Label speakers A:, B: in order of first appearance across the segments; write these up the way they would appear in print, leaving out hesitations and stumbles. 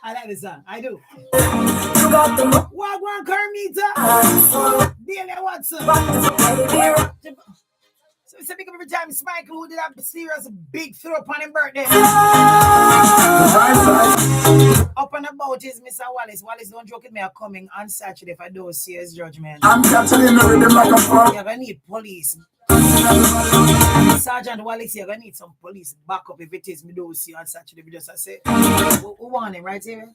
A: I like this song. I do. Wagwan Carmita. Daily Watson. So it's a big every time Michael who did have a serious big throw upon his birthday. Up and about is Mr. Wallace. Wallace, don't joke with me. I'm coming on Saturday if I don't see his judgment.
B: I'm capturing the rhythm like a frog.
A: You're gonna need police. Sergeant Wallace, you're gonna need some police backup if it is me don't see you on Saturday. We just I say, we want him right here.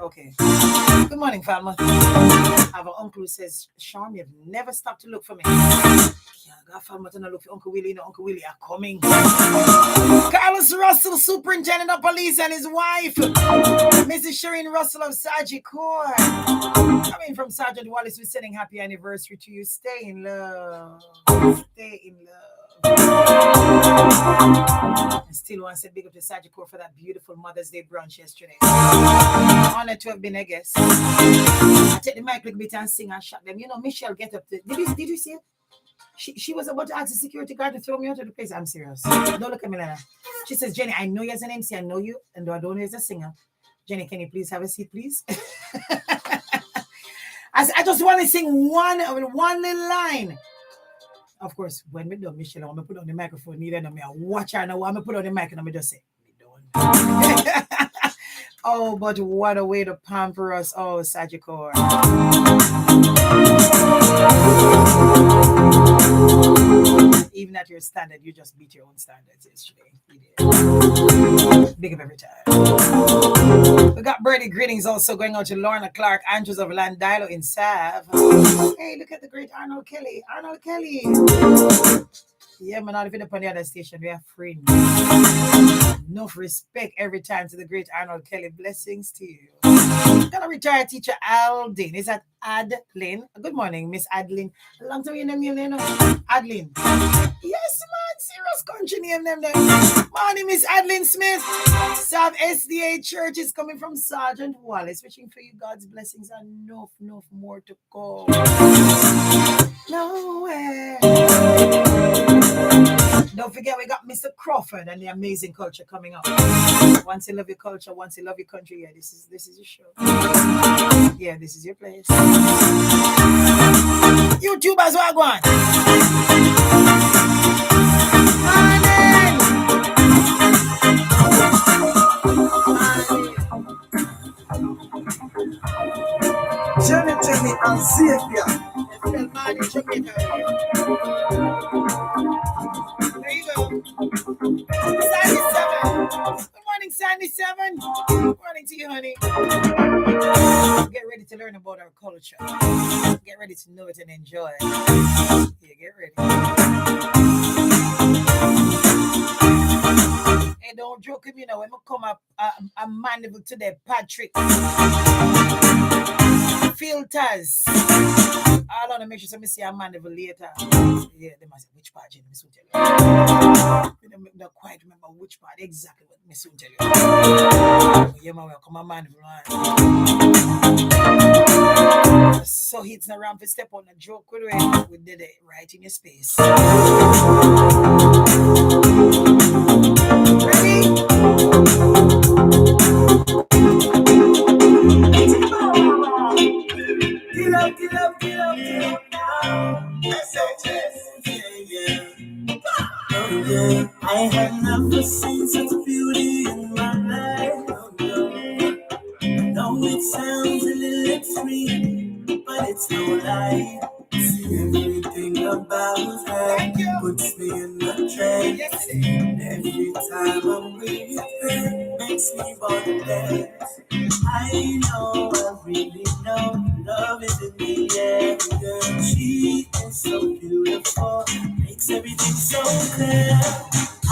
A: Okay. Good morning, Falma. I have an uncle who says, Sean, you've never stopped to look for me. Yeah, I got Falma to look for Uncle Willie. No, Uncle Willie are coming. Carlos Russell, Superintendent of Police, and his wife, Mrs. Shireen Russell of Sergeant Corps. Coming from Sergeant Wallace, we're sending happy anniversary to you. Stay in love. Stay in love. I still want to say big up to Sergeant Corps for that beautiful Mother's Day brunch yesterday. Honored to have been a guest. I take the mic a little bit and sing and shut them. You know, Michelle get up. Did you see it? She was about to ask the security guard to throw me out of the place. I'm serious. Don't look at me like that. She says, Jenny, I know you as an MC. I know you. And I don't know you as a singer. Jenny, can you please have a seat, please? I just want to sing one little line. Of course, when we do Michelle, I'm going to put on the microphone. Neither of me. I watch her now. I'm going to put on the mic and I'm going to just say, oh, but what a way to pamper us. Oh, Sagicor. Even at your standard, you just beat your own standards yesterday. Big of every time. We got birthday greetings also going out to Lorna Clark, Andrews of Landilo in Sav. Hey, look at the great Arnold Kelly. Arnold Kelly. Yeah, man, not even up on the other station. We are free. Enough respect every time to the great Arnold Kelly. Blessings to you. Got a retired teacher, Aldin. Is that Adlin? Good morning, Miss Adlin. Long time you know, Adlin. Yes, man, serious country name them there. Morning, Miss Adlin Smith. South SDA Church is coming from Sergeant Wallace. Wishing for you God's blessings and enough more to go. Nowhere. Don't forget, we got Mr. Crawford and the amazing culture coming up. Once you love your culture, once you love your country, yeah, this is your show. Yeah, this is your place. YouTubers, what go on?
B: Jenny and Xavier.
A: There you go. 77. Good morning, 77. Good morning to you, honey. Get ready to learn about our culture. Get ready to know it and enjoy it. Yeah, get ready. Hey, don't joke with me now. When I come up, a mandable today, Patrick. Filters. I want to make sure somebody see a mandable later. Yeah, they must say, which part, Jenny? Miss will tell you. They don't quite remember which part exactly what Miss will tell you. Yeah, man, welcome a mandable, man. So it's not around for step on a joke with it. We did it right in your space. Ready? Get up now. SHS. Yeah. Oh, yeah. I have never seen such beauty in my life. Oh, no. I know it sounds a little extreme, but it's no lie. See, everything about her puts me in the trance. Every time I'm with her, makes me want to dance. I know, I really know, love is in the air. Girl, she is so beautiful, makes everything so clear. I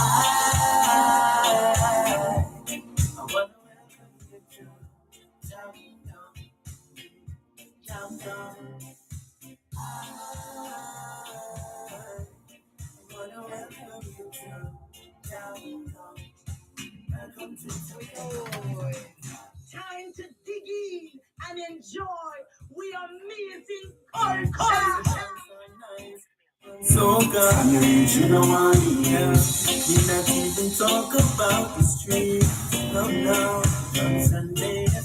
A: wanna welcome you to down. I wanna welcome you to down. Welcome to Toy. Time to dig in and enjoy we amazing culture.
B: So God, you know I am. We not even talk about the streets. No, from Sunday to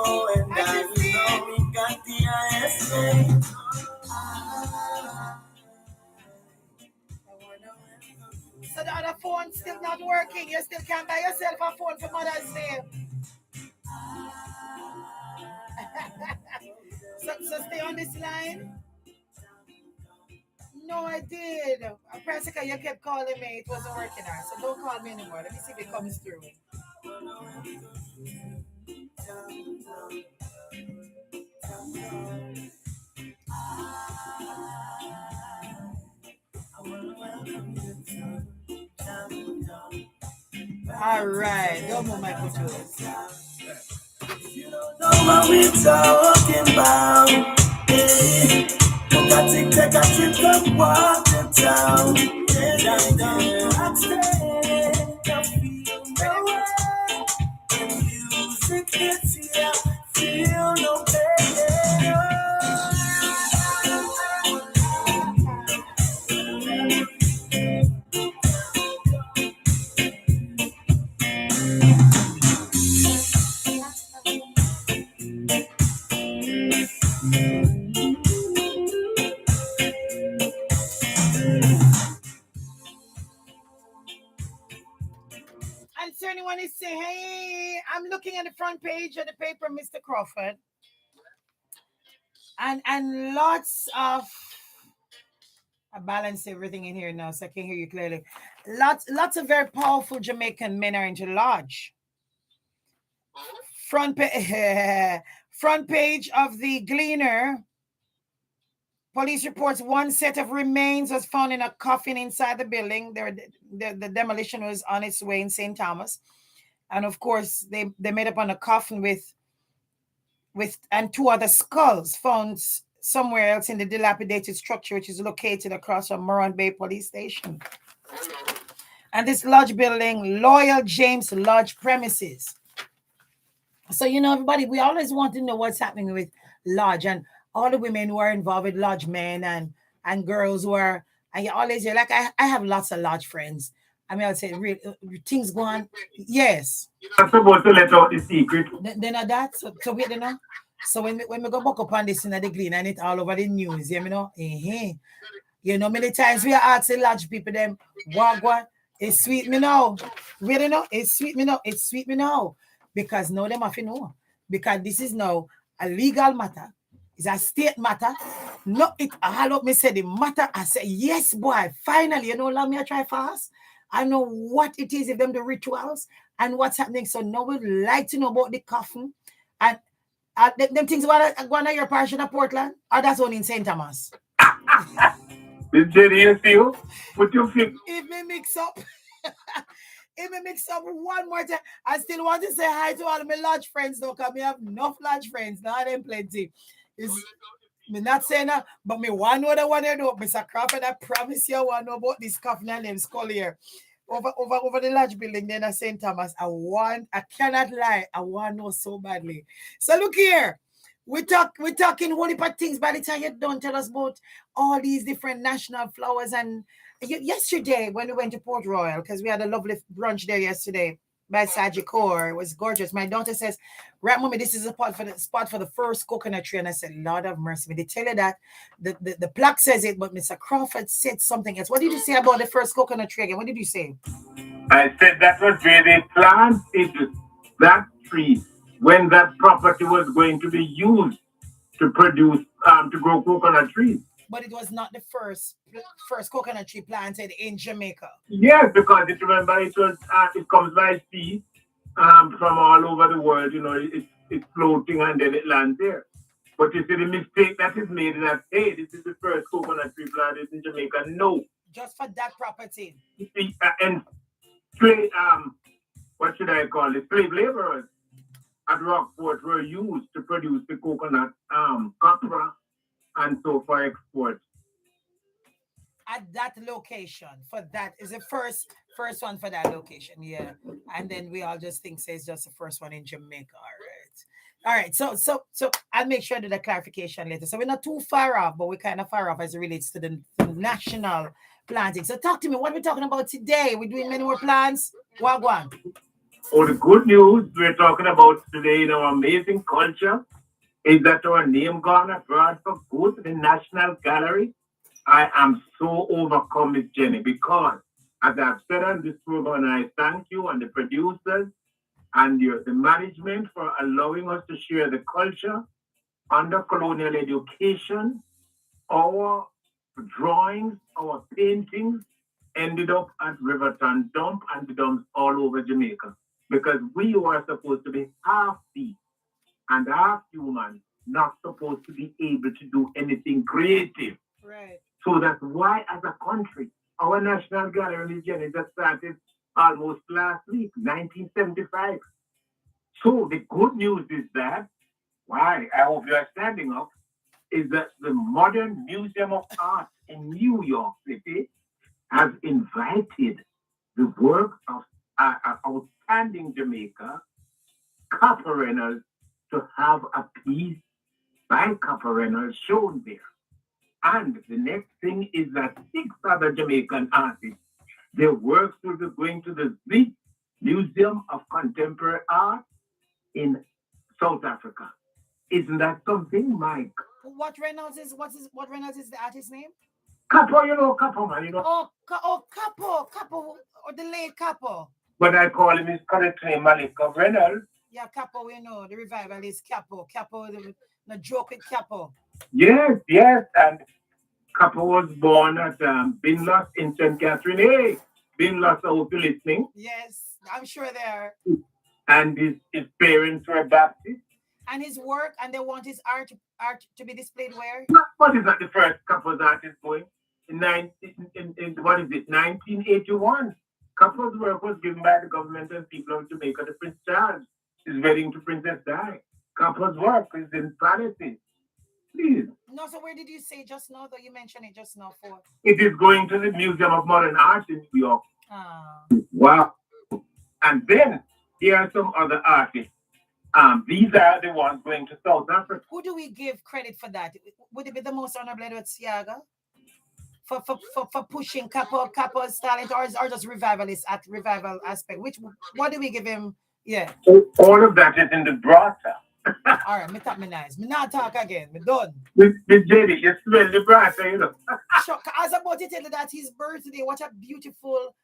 B: know, and I know we got the highest rate.
A: So the other phone still not working. You still can't buy yourself a phone for Mother's Day. So stay on this line. No, I did. Practically, you kept calling me. It wasn't working out. So don't call me anymore. Let me see if it comes through. All right. Don't move my controls.
B: You don't know what we're talking about. Yeah. Got to take a trip from water town. Yeah, down. I'm staying. I feel no way. When music hits you, feel no pain.
A: And so anyone is saying, hey, I'm looking at the front page of the paper, Mr. Crawford. And lots of I balance everything in here now, so I can hear you clearly. Lots of very powerful Jamaican men are into lodge. Front page of the Gleaner. Police reports one set of remains was found in a coffin inside the building. The demolition was on its way in St. Thomas. And of course, they made up on a coffin with and two other skulls found somewhere else in the dilapidated structure, which is located across from Moran Bay Police Station. And this lodge building, Loyal James Lodge premises. So, everybody, we always want to know what's happening with lodge, and all the women who are involved with lodge men and girls who are, and you always hear, like, I have lots of lodge friends. I mean, I'll say, things go on. Yes.
B: You're not supposed to let out the secret.
A: They know that. So wait, So when we go back up on this in the Glean and it all over the news, many times we are asking lodge people them, what, it's sweet me now. Really no, it's sweet me now. It's sweet me now. Because now them have to know. Because this is now a legal matter. It's a state matter. No, it all up me say the matter. I say, yes, boy, finally, let me try fast. I know what it is, if them the rituals and what's happening. So now we'd like to know about the coffin. And them things going on your parish in Portland, or that's only in St. Thomas.
B: Miss Jenny, you feel? What you feel?
A: If me mix up, one more time, I still want to say hi to all of my lodge friends, though, because we have enough lodge friends. Now them plenty. Me not saying that, but me one know the one I know. Mr. Crawford, I promise you I want to know about this coffin and them skull here. Over the lodge building then at St. Thomas. I cannot lie. I want to know so badly. So look here. We're talking whole heap of things by the time you don't tell us about all these different national flowers. And yesterday when we went to Port Royal, because we had a lovely brunch there yesterday by Sagicor, it was gorgeous. My daughter says, right, mommy, this is a spot for the first coconut tree. And I said, Lord have mercy. They tell you that the plaque says it, but Mr. Crawford said something else. What did you say about the first coconut tree again? What did you say?
B: I said that was where they planted that tree when that property was going to be used to produce to grow coconut trees.
A: But it was not the first coconut tree planted in Jamaica.
B: Yes, because remember it comes by sea from all over the world. It's floating and then it lands there. But you see the mistake that is made in that, hey, this is the first coconut tree planted in Jamaica. No.
A: Just for that property.
B: And what should I call it? Slave laborers at Rockport were used to produce the coconut copra and so for export.
A: At that location, for that is the first one for that location, yeah. And then we all just think it's just the first one in Jamaica. All right. So I'll make sure I do the clarification later. So we're not too far off, but we're kind of far off as it relates to the national planting. So talk to me. What are we talking about today? We're doing many more plans. Wagwan.
B: Oh, the good news we're talking about today in our amazing culture is that our name gone abroad for good in National Gallery. I am so overcome, Miss Jenny, because as I've said on this program, and I thank you and the producers and the management for allowing us to share the culture under colonial education. Our drawings, our paintings ended up at Riverton Dump and the dumps all over Jamaica because we were supposed to be half beast and half human, not supposed to be able to do anything creative.
A: Right.
B: So that's why, as a country, our National Gallery journey just started almost last week, 1975. So the good news is that, why I hope you are standing up, is that the Modern Museum of Art in New York City has invited the work of outstanding Jamaica, Copper Reynolds, to have a piece by Copper Reynolds shown there. And the next thing is that six other Jamaican artists, their works will be going to the Zit Museum of Contemporary Art in South Africa. Isn't that something, Mike?
A: What Reynolds is the artist's name?
B: Capo, Capo, man,
A: Oh, Capo, or the late Capo.
B: But I call him his correct name, Malik of Reynolds.
A: Yeah, Capo, we know the revivalist Capo. Capo, the joke with Capo.
B: Yes, yes. And Capo was born at Binloss in St. Catherine. Hey, Binloss, I hope you're listening.
A: Yes, I'm sure they are.
B: And his parents were Baptist.
A: And his work, and they want his art to be displayed where?
B: What is that the first Capo's artist going? What is it, 1981? Capo's work was given by the government and people of Jamaica to Prince Charles. His wedding to Princess Di. Capo's work is in palaces. Please.
A: No, so where did you say just now, though? You mentioned it just now for.
B: It is going to the Museum of Modern Art in New York.
A: Ah.
B: Wow. And then here are some other artists. These are the ones going to South Africa.
A: Who do we give credit for that? Would it be the most honorable Edward Siaga? For pushing Capo's talent, or just revivalist at revival aspect? What do we give him? Yeah.
B: All of that is in the brata.
A: All right, me tap me nice. Me not talk again. Me done.
B: Miss JD, you smell the brata,
A: Sure, I was about to tell you that his birthday, what a beautiful,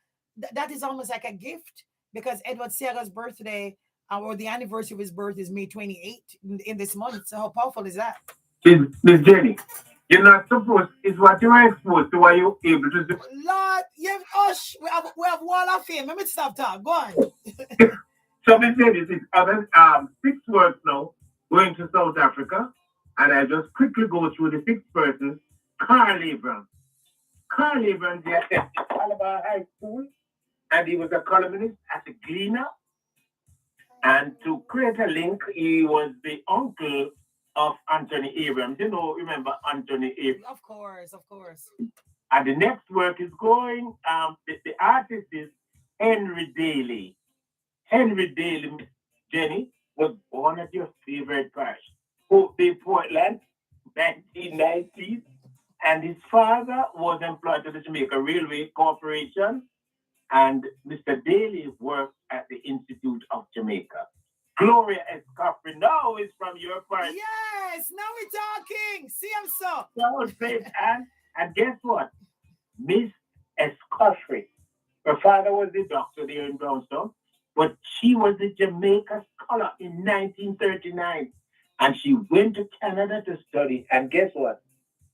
A: that is almost like a gift because Edward Siaga's birthday, or the anniversary of his birth is May 28th in this month. So how powerful is that?
B: Miss Jenny, you're not supposed, it's what you are exposed to, what you're able to do.
A: Lord, yeah, we have wall of fame. Let me stop talk. Go on.
B: So Miss Jenny, it's other six works now going to South Africa. And I just quickly go through the six persons. Carl Leran. Carl Leran attended Calabar High School, and he was a columnist at the Gleaner. And to create a link, he was the uncle of Anthony Abrams. Remember Anthony Abrams?
A: Of course, of course.
B: And the next work is going, the artist is Henry Daly. Henry Daly, Miss Jenny, was born at your favorite parish, Hope Bay, Portland, 1990s. And his father was employed at the Jamaica Railway Corporation. And Mr. Daly worked at the Institute of Jamaica. Gloria Escoffrey now is from your part.
A: Yes, now we're talking. See, I'm so.
B: That was great. And guess what? Miss Escoffrey. Her father was the doctor there in Brownstone, but she was a Jamaica scholar in 1939. And she went to Canada to study. And guess what?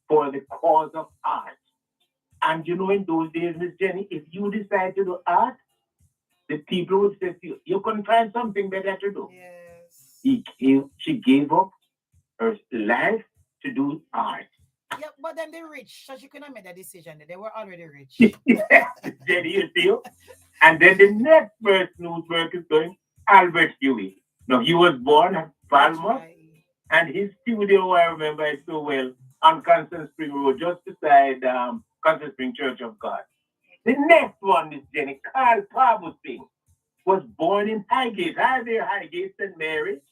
B: For the cause of art. And in those days, Miss Jenny, if you decide to do art, the people would say to you, you couldn't find something better to do.
A: Yes.
B: She gave up her life to do art.
A: Yeah, but then they're rich, so she couldn't have made that decision. They were already rich.
B: Yes, Jenny, you see? And then the next person whose work is going, Albert Huey. Now, he was born at Palma,
A: Right.
B: and his studio, I remember it so well, on Constant Spring Road, just beside Constant Spring Church of God. The next one is Jenny. Carl Pabusing was born in Highgate, Highgate, St. Mary.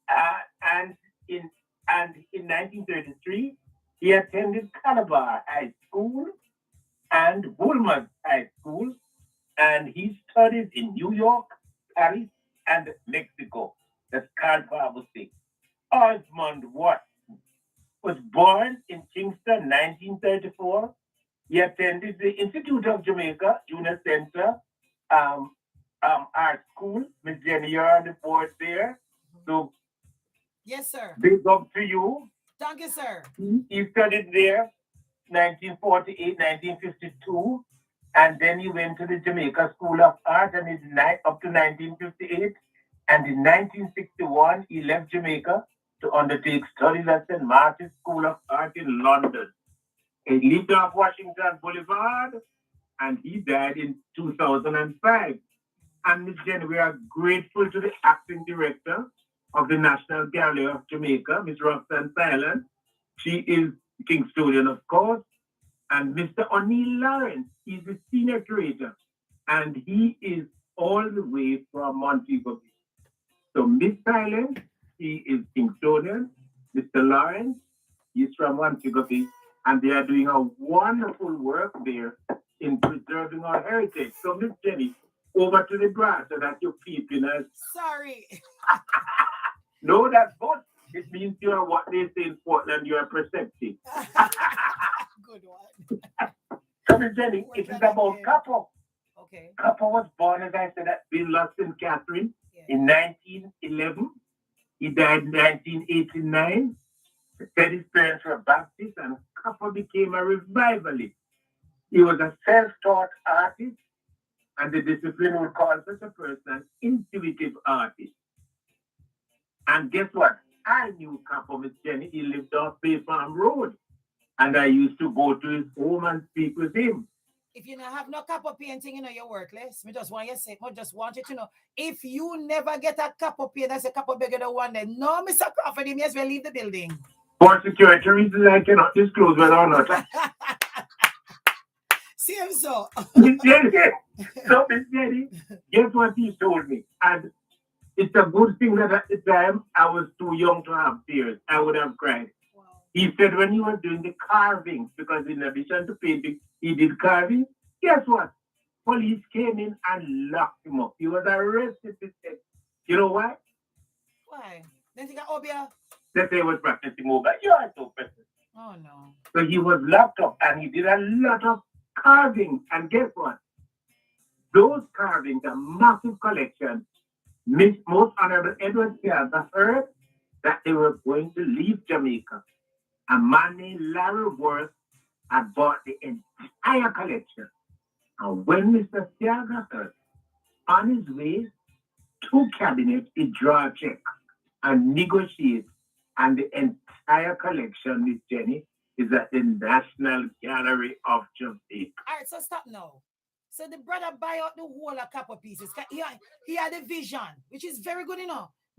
B: And in 1933, he attended Calabar High School and Bournemouth High School. And he studied in New York Paris and Mexico. That's Carl Pablo. Osmond Watt was born in Kingston, 1934. He attended the Institute of Jamaica Junior Center um, Art School. Miss Jenny, you're on the board there. So
A: Yes, sir.
B: big up to you.
A: Thank you, sir.
B: He studied there 1948, 1952, and then he went to the Jamaica School of Art and is up to 1958. And in 1961, he left Jamaica to undertake studies at St. Martin's School of Art in London. He lived off Washington Boulevard and he died in 2005. And Miss Jenny, we are grateful to the acting director of the National Gallery of Jamaica, Miss Roxanne Silent. She is Kingstonian, of course. And Mr. O'Neill Lawrence is the senior curator, and he is all the way from Montego Bay. So Miss Silent, he is Kingstonian. Mr. Lawrence, he's from Montego Bay, and they are doing a wonderful work there in preserving our heritage. So Miss Jenny, over to the brass so that you're keeping us.
A: Sorry.
B: No, that's good. It means you are what they say in Portland, you are perceptive.
A: Good one.
B: So, Miss Jenny, it is about Capo.
A: Okay.
B: Capo was born, as I said, at Villas St. Catherine in 1911. He died in 1989. Said his parents were Baptist, and Capo became a revivalist. He was a self-taught artist, and the discipline would call such a person an intuitive artist. And guess what? I knew Capo, Miss Jenny. He lived off Bay Farm Road. And I used to go to his home and speak with him.
A: If you don't have no Capo painting, you're worthless. Me just want you to say, I just want you to know. If you never get a Capo paint, that's a Capo bigger than one, then no, Mr. Crawford, you may as well leave the building.
B: For security reasons, I cannot disclose whether or not.
A: See him so.
B: Miss Jenny, so Miss Jenny, guess what he told me? And it's a good thing that at the time I was too young to have tears. I would have cried. He said when he was doing the carvings, because in addition to painting, he did carving. Guess what? Police came in and locked him up. He was arrested. You know why?
A: Why? Then he got Obia.
B: They say he was practicing over. You are so practicing.
A: Oh no.
B: So he was locked up and he did a lot of carving. And guess what? Those carvings, a massive collection. Most Honorable Edward Piazza heard that they were going to leave Jamaica. A man named Larry Worth had bought the entire collection. And when Mr. Thiaga heard, on his way to cabinet, he draw a check and negotiate. And the entire collection, Miss Jenny, is at the National Gallery of Jamaica.
A: All right, so stop now. So the brother buy out the whole of Capo pieces. He had a vision, which is very good,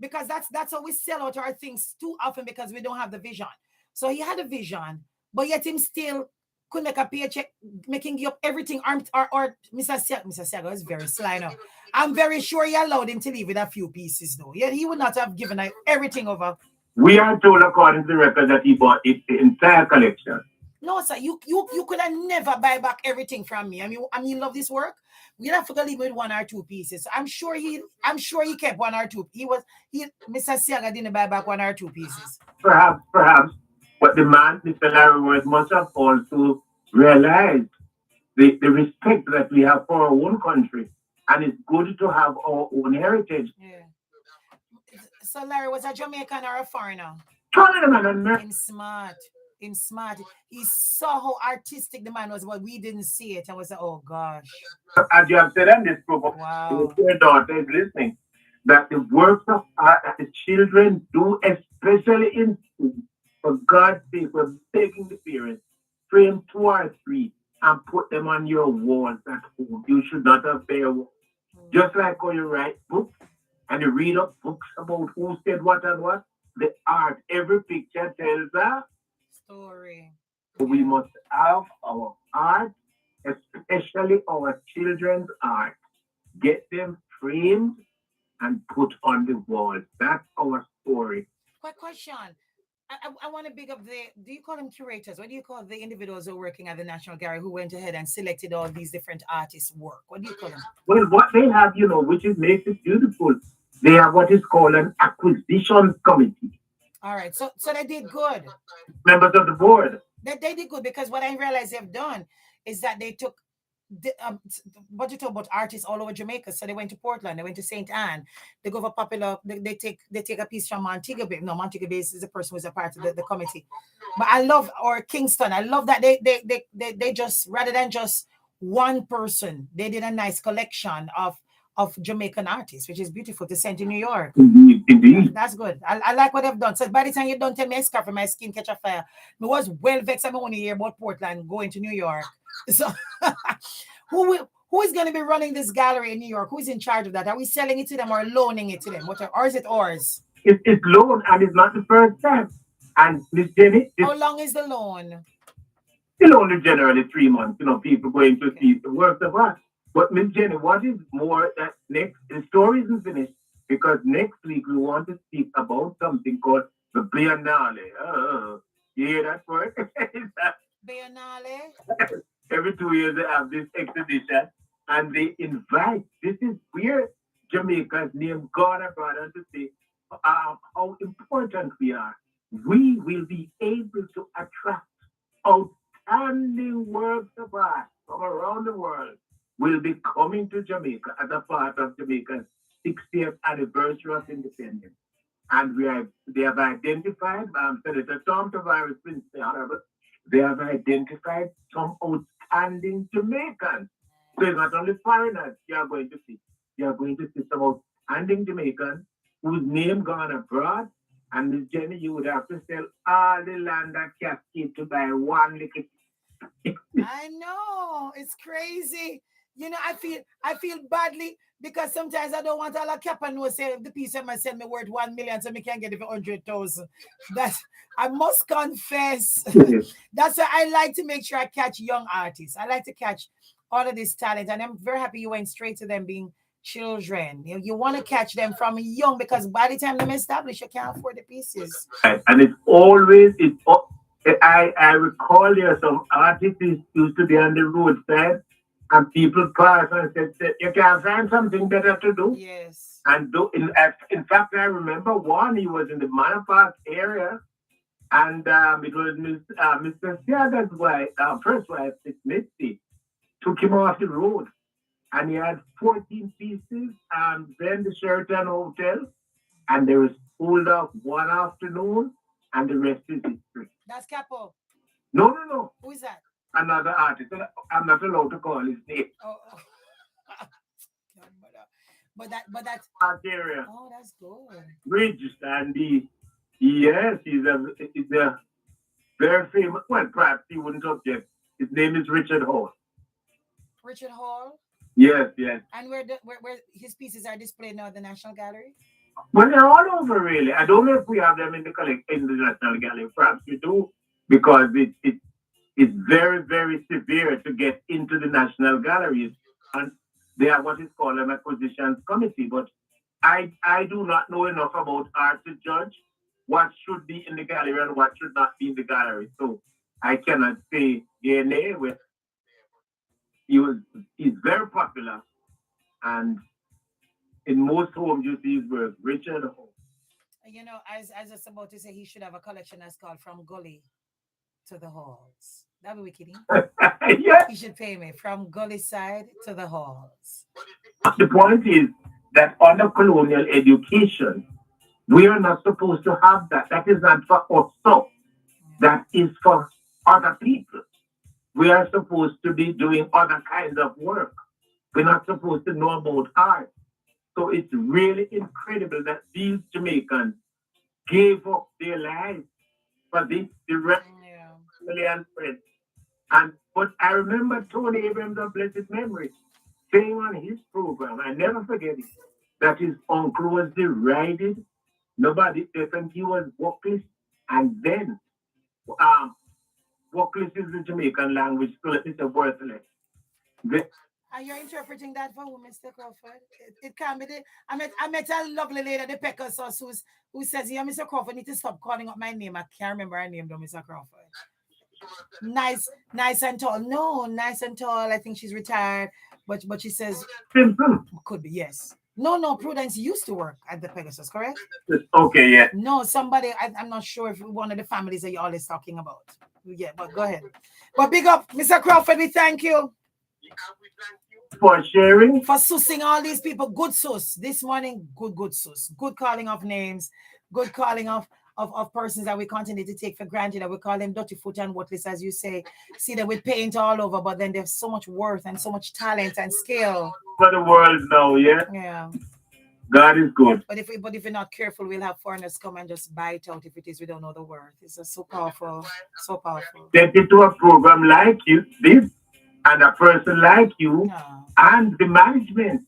A: because that's how we sell out our things too often because we don't have the vision. So he had a vision, but yet him still could make a paycheck, making you up everything. Or Mr. Siago is very sly now. I'm very sure he allowed him to leave with a few pieces, though. Yeah, he would not have given everything over.
B: We are told, according to the record, that he bought the entire collection.
A: No, sir, you could have never buy back everything from me. I mean, you love this work. We have to leave with one or two pieces. So I'm sure he kept one or two. Mr. Siaga didn't buy back one or two pieces.
B: Perhaps. But the man, Mr. Larry Worth, must have also realized the respect that we have for our own country. And it's good to have our own heritage.
A: Yeah. So Larry was a Jamaican or a foreigner?
B: Him
A: smart. He saw how artistic the man was, but we didn't see it. I was like, oh gosh.
B: As you have said on this program, your daughter is listening, that the works of art that the children do, especially in school, for God's sake, we're begging the parents, frame 2 or 3 and put them on your walls at home. You should not have bare walls. Just like when you write books and you read up books about who said what and what, the art, every picture tells a
A: story.
B: We must have our art, especially our children's art. Get them framed and put on the wall. That's our story.
A: Quick question. I want to big up the, do you call them curators? What do you call the individuals who are working at the National Gallery who went ahead and selected all these different artists' work? What do you call them?
B: Well, what they have, which is makes it beautiful, they have what is called an acquisition committee,
A: All right. So they did good.
B: members of the board.
A: They did good because what I realized they've done is that they took what you talk about artists all over Jamaica. So they went to Portland, they went to St. Anne, they go for popular. They take a piece from Montego Bay. No, Montego Bay is the person who's a part of the committee. But I love, or Kingston. I love that they just, rather than just one person, they did a nice collection of Jamaican artists, which is beautiful to send to New York.
B: Indeed, indeed.
A: That's good. I like what they've done. So by the time you don't tell me a scarf and my skin catch a fire, I was well vexed. I'm only hear about Portland going to New York. So who is going to be running this gallery in New York? Who is in charge of that? Are we selling it to them or loaning it to them? Or is it ours?
B: It's loan, and it's not the first time. And Miss Jenny,
A: How long is the loan?
B: still only generally 3 months. People going to
A: Okay.
B: see the works of art. But Miss Jenny, what is more that next, the story isn't finished because next week we want to speak about something called the Biennale. You hear that word?
A: Biennale?
B: Every 2 years they have this exhibition and they invite. This is where Jamaica's name gone abroad and to say how important we are. We will be able to attract outstanding works of art from around the world will be coming to Jamaica as a part of Jamaica's 60th anniversary of independence. And they have identified, Senator Tom Tavares, Prince Honorable, they have identified some outstanding Jamaicans. So it's not only foreigners you are going to see. You are going to see some outstanding Jamaicans whose name gone abroad. And Miss Jenny, you would have to sell all the land at Cascade to buy one little.
A: I know it's crazy. I feel badly because sometimes I don't want all a cap and no say the piece of myself me worth 1 million so me can get it for 100,000. That I must confess. That's why I like to make sure I catch young artists. I like to catch all of this talent, and I'm very happy you went straight to them being children. You want to catch them from young because by the time them establish, you can't afford the pieces.
B: Right. And it's always I recall there some artists used to be on the roadside and people pass and said, you can find something better to do.
A: Yes.
B: And in fact, I remember one, he was in the Manor Park area, and it was Mr. Siaga's wife, first wife, Miss Misty, took him off the road. And he had 14 pieces, then the Sheraton Hotel, and they was pulled off one afternoon, and the rest is history.
A: That's Capo.
B: No, no, no.
A: Who is that?
B: Another artist. I'm not allowed to call his name.
A: Oh, oh. but that's
B: Park area.
A: oh, that's good.
B: Bridge, and yes, he's a very famous. Well, perhaps he wouldn't object. His name is Richard Hall.
A: Richard Hall.
B: Yes, yes.
A: And where his pieces are displayed now at the National Gallery?
B: Well, they're all over, really. I don't know if we have them in the National Gallery. Perhaps we do, because it's very, very severe to get into the National Galleries. And they are what is called an acquisitions committee. But I do not know enough about art to judge what should be in the gallery and what should not be in the gallery. So I cannot say yea nay. He's very popular, and in most homes you see his work. Richard Hall.
A: As I was about to say, he should have a collection that's called From Gully to the Halls. That'd be wicked.
B: Yes.
A: He should pay me from Gully side to the halls.
B: The point is that under colonial education, we are not supposed to have that. That is not for us. So that is for other people. We are supposed to be doing other kinds of work. We're not supposed to know about art. So it's really incredible that these Jamaicans gave up their lives for this direct
A: Yeah.
B: family and friends. But I remember Tony Abrams of blessed memory saying on his program, I never forget it, that his uncle was derided. Nobody think he was vocalist, and then vocalist is the Jamaican language, so it's a worthless.
A: And you're interpreting that for who, Mr. Crawford? It can't be the. I met a lovely lady at the Pegasus who says, yeah, Mr. Crawford, need to stop calling up my name. I can't remember her name though, Mr. Crawford. Nice and tall. No, nice and tall. I think she's retired. But she says
C: Simple.
A: could be, yes. No, Prudence used to work at the Pegasus, correct?
C: Okay, yeah.
A: No, somebody, I'm not sure if one of the families that you're always talking about. Yeah, but go ahead. But big up, Mr. Crawford, we thank you
C: For sharing.
A: for sussing all these people. Good sus. This morning, good sus. Good calling of names. Good calling of persons that we continue to take for granted, that we call them dirty foot and worthless, as you say. See that we paint all over, but then there's so much worth and so much talent and skill.
C: For the world now, yeah.
A: Yeah.
C: God is good.
A: But if we're not careful, we'll have foreigners come and just buy it out if it is we don't know the worth. It's just so powerful, so powerful.
C: Get into a program like this, and a person like you, and the management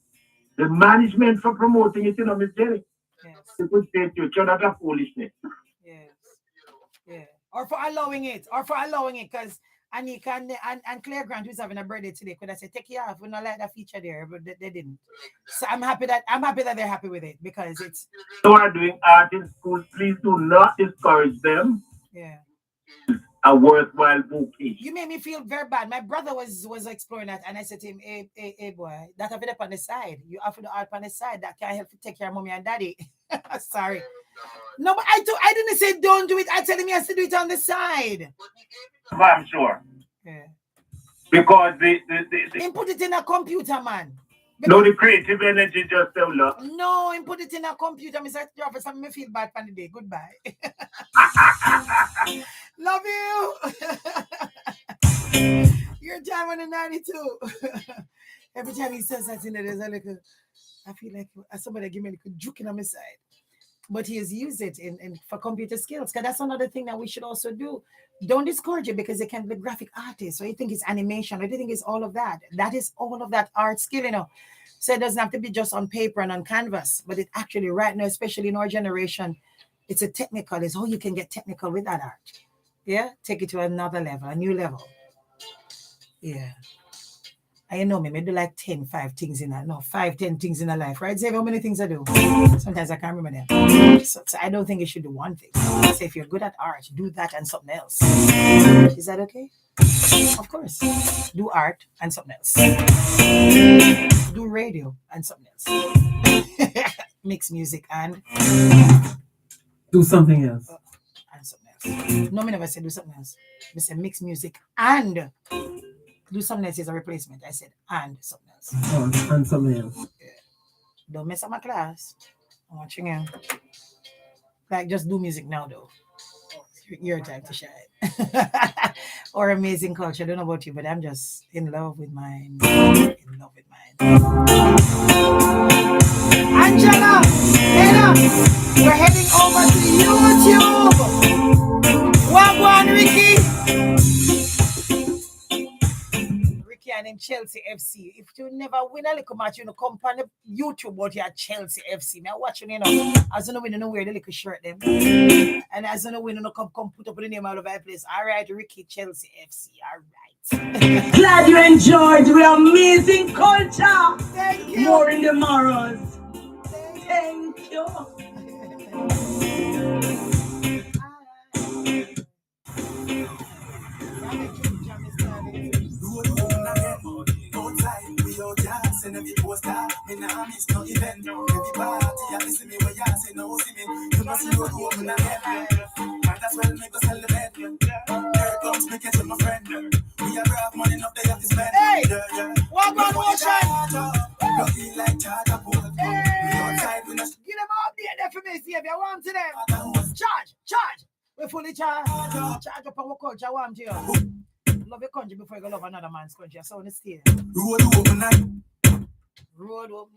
C: for promoting it, Miss Jerry.
A: Yes.
C: People say to you, you're not a foolishness.
A: Yes. Yeah. Or for allowing it, because Anika and Claire Grant, who's having a birthday today, could I say take it off? We not like that feature there, but they didn't. So I'm happy that they're happy with it because it's.
C: Who are doing art in school, please do not discourage them.
A: Yeah.
C: A worthwhile bouquet.
A: You made me feel very bad. My brother was exploring that, and I said to him, "Hey boy, that have it up on the side. You offer the art on the side. That can help you take care of mommy and daddy." Sorry. No, but I didn't say don't do it. I tell him he has to do it on the side.
C: I'm sure.
A: Yeah.
C: Because the
A: put it in a computer, man.
C: No, the creative energy just develop.
A: No, and put it in a computer. Mr. Officer, me feel bad for the day. Goodbye. Love you. Your time on the 92. Every time he says that, there's a little, I feel like somebody give me a little juke on my side. But he has used it in for computer skills. Because that's another thing that we should also do. Don't discourage it because they can be graphic artists, or you think it's animation, or you think it's all of that. That is all of that art skill, So it doesn't have to be just on paper and on canvas, but it actually right now, especially in our generation, it's how you can get technical with that art. Yeah, take it to another level, a new level. Yeah. I know me do like 10 things in that. No, 5, 10 things in a life, right? Say how many things I do. Sometimes I can't remember them. So I don't think you should do one thing. Say if you're good at art, do that and something else. Is that okay? Of course. Do art and something else. Do radio and something else. Mix music and
B: do something else.
A: And something else. No, me never said do something else. I said mix music and do something else is a replacement. I said and something else.
B: Oh, and something else.
A: Yeah. Don't mess up my class. I'm watching you. Like just do music now though. Your time to shine. Or amazing culture. I don't know about you, but I'm just in love with mine. Angela, Anna, we're heading over to YouTube. Wagwan, Ricky and in Chelsea FC. If you never win a little match, come on the YouTube about your Chelsea FC. Me watching, as you know, we don't know where the little shirt them. And as you know, we don't come put up the name all over the place. All right, Ricky, Chelsea FC. All right.
B: Glad you enjoyed the amazing culture.
A: Thank you.
B: More in the morrows. Thank you.
D: And every poster, me nah miss no event. Every party, I listen me when you say no, see me. You must see what you open again. Might as well make us celebrate. Here comes me catching my friend. We have money enough they have to spend.
A: Hey, walk on motion.
D: Lucky like charger pole. We outside we not.
A: Give them all there for me, see if you want to them. Charge. We fully charge. Charge up our culture, want you. Love your country before you go love another man's country. So on the stay.
D: Road open night.
A: Road open.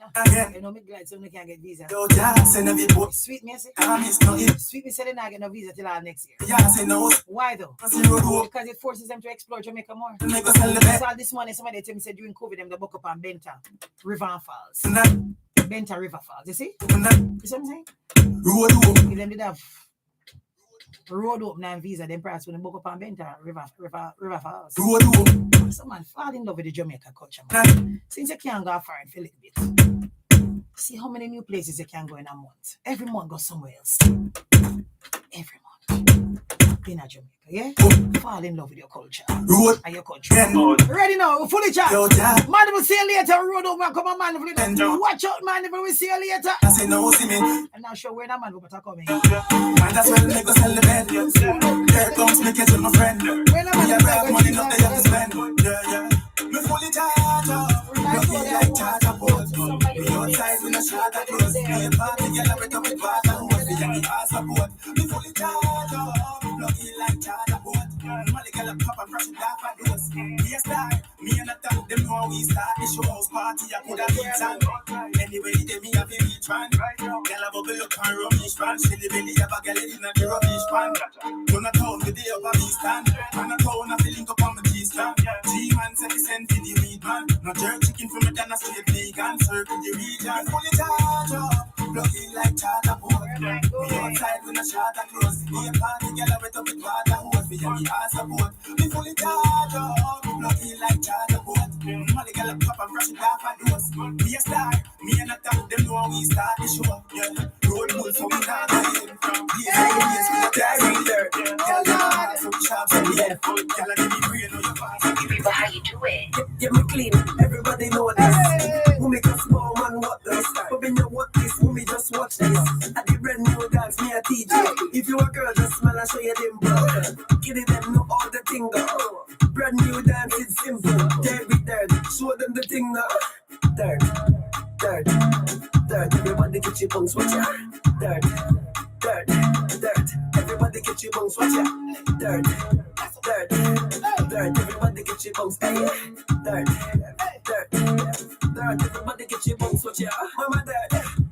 A: You know me glad so we can't get visa. Sweet me, say. Sweet me say they not get no visa till next year. Why though? Because it forces them to explore Jamaica more. So this morning somebody tell me said during COVID them they book up on Benta River Falls. Benta River Falls. You see? You see what I'm saying? Road open. Them did have road open and visa, then perhaps when they book up on Benta, River Falls.
B: Road open.
A: So man, fall in love with the Jamaican culture, man. Since you can't go far and feel it a bit. See how many new places you can go in a month. Every month go somewhere else. Every month. In a Jamaica, yeah? Fall in love with your culture.
B: Road.
A: And your country. Ready now, fully chat. Man, we'll see you later. Road over, come on, man. Watch out, man. We'll see you later.
B: I say no, see me.
A: I'm not sure where that man will be coming.
B: Might as well make us sell the bed. Here comes me catching my friend. We have money, not they have to spend. Yeah. Me fully charged up. Lucky like charge up boat. Me outside with a shot at close. Me a party, girl, I wake up with water. Who was the young ass support? Me fully charged up. Lucky like charge up boat. Money girl, I pop and brush it off at those. Me a star. Me and a top. Them know we start the show house party. I could have been done. Anyway, they me have a beach man. Girl, I bubble up and rubbish pan. Silly belly have a girl in a rubbish pan. Turn a town with the upper me stand. And a town a filling up on my G-stand. G-man 7 cents in the weed man. No jerk chicken from a dana so you vegan. Circle the region. Fully charged up. Looking like charter boat. Me outside with a shot and close. Me a party girl I wet up with water hose. Me and me ass a boat. Me fully charged up. Looking like charter boat. Money girl a pop and brush it off and those. Me a star. Me and a top. Them know we start the show. Yeah. Road bull so we not going from place to place. We a carry dirt. Girl them a pass so we sharp so we head. Girl I give me brain on your pass.
E: But how you do it?
B: Get me clean, everybody know this. Who make a small man what this? But when you watch this, who me just watch this. At the brand new dance, me a DJ. If you a girl, just smile and show you them bro. Give them know all the thing go. Brand new dance, it's simple. Every dirt, show them the thing now. Dirt. Everybody get your bones, watch ya. Dirt. Everybody get your bones, watch ya. Dirt. Everybody get your bones, hey. Dirt. Everybody get your bones, watch ya. Mama dirt,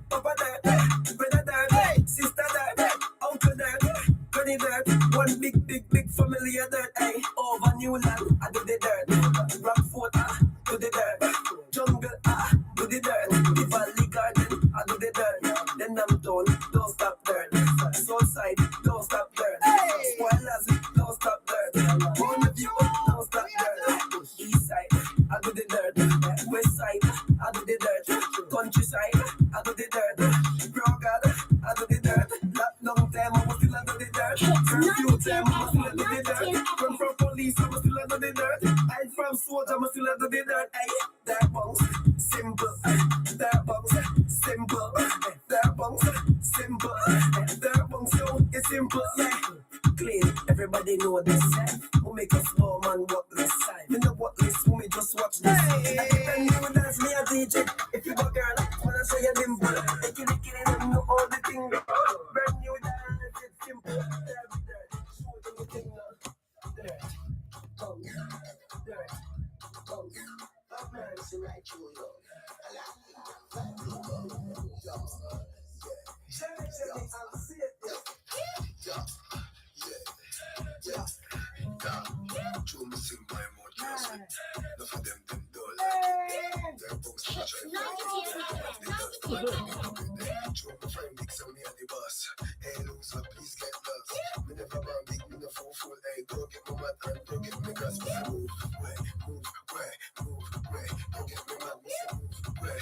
B: Papa dirt, brother dirt, sister dirt, uncle dirt, granny dirt. One big family of dirt, hey. Over New Land, I do the dirt. Rockford, do the dirt. Jungle, do the dirt. The Valley Garden, I do the dirt. Then I'm done, don't stop dirt. Southside, don't stop dirt. Spoilers, don't stop dirt. Point of view, don't stop dirt. East side, I do the dirt. West side, I do the dirt. Countryside, I do the dirt. Brogard, I do the dirt. Long time, I was still under the dirt. Curfew time, I was still under the dirt. Come from police, I was still under the dirt. I'm from soldier, I was still under the dirt. That bounce, simple. That bounce, simple. That bounce, simple. That bounce, yo, it's simple. Yeah. Clean, everybody know this. Who make a small man walk this side? You know what this, who me just watch this. And you dance me a DJ. If you go girl, wanna show you nimble. They kill them, know all the thing. Brand new dance, it's simple. Show them the thing now. Dirt, bounce, dirt, bounce. Up mercy right through you.
D: True, me sing my emotions. Enough of them dull. They're both such a True, my friend big, so me and the boss. Hey, loser, please get lost. Me never born big, me no fool. Hey, don't get me mad and don't get me grass. Move, where. Don't get me mad, move, where.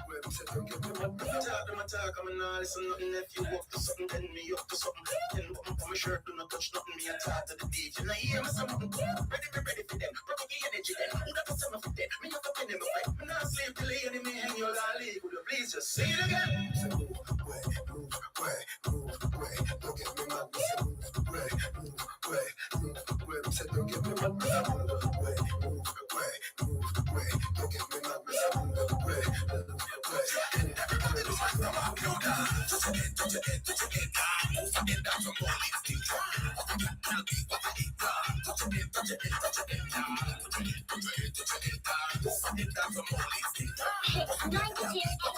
D: Me say don't get me mad. Talk, I'm not listen nothing. If you walk to something, then me up to something. Then button for my shirt, do not touch nothing. Me and talk to the DJ. Now hear me something. Ready for them. Provoke the energy then. Who got to send me for them? Me have to pin them away. Me not sleep till the enemy hang your leave. Would you please just say it again? Say move, where. Don't get me mad. Me say move, where. Me say don't get me mad. Me say move, where. Don't get me mad. Me say move, where. Everybody do my stuff. Touch your head down. Move your head down from all these things. What I got, I'll be what I eat. Touch your head down. Put your head down. Move your head down from all these things. What I got, I'll be what I eat. Touch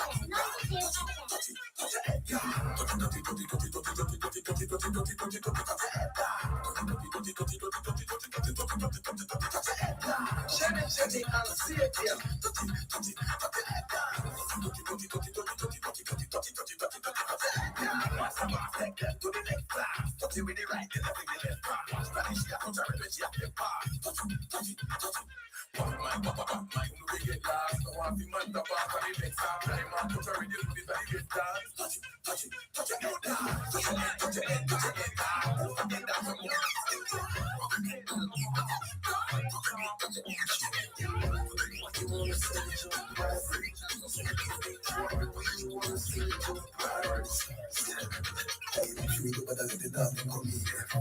D: your head down. Shut it, I'll see it here. To the next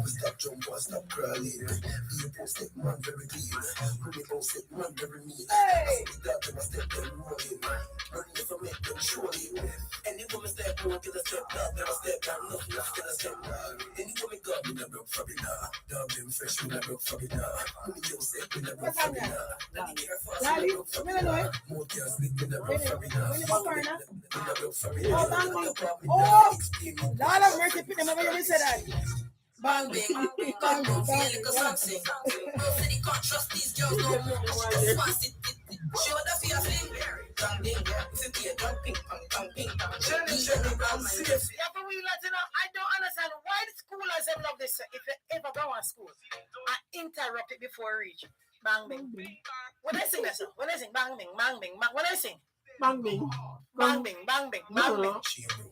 B: Stop jump or stop crawling. Be post it man very clean. When they post it man very mean. I see that them a step them rolling. Running if I make them surely. Any woman step more till a step down, then a step down, nothing else till a step down. Any woman got me a broke for me now. Dog them fresh when I broke for me now. When the girl said when I broke for me now. Then the air fast when I broke for me now. More girls sleep when I broke for me now. When I broke for me now.
A: Oh, Lord have mercy, put them over here, say that.
B: Bang bang, bang bang, feel like a something. Most of the can't trust these girls no more. Just want sit, show the fear fling. Bang bang, if you play don't ping pong, pong ping pong.
A: Yeah, but we let you know, I don't understand why the schoolers have love this. If you ever go on school, I interrupt it before I reach. Bang bang. When I sing that song, when I sing bang bang, bang bang, when I sing.
E: Bang bang.
A: Bang bang, bang bang, bang bang.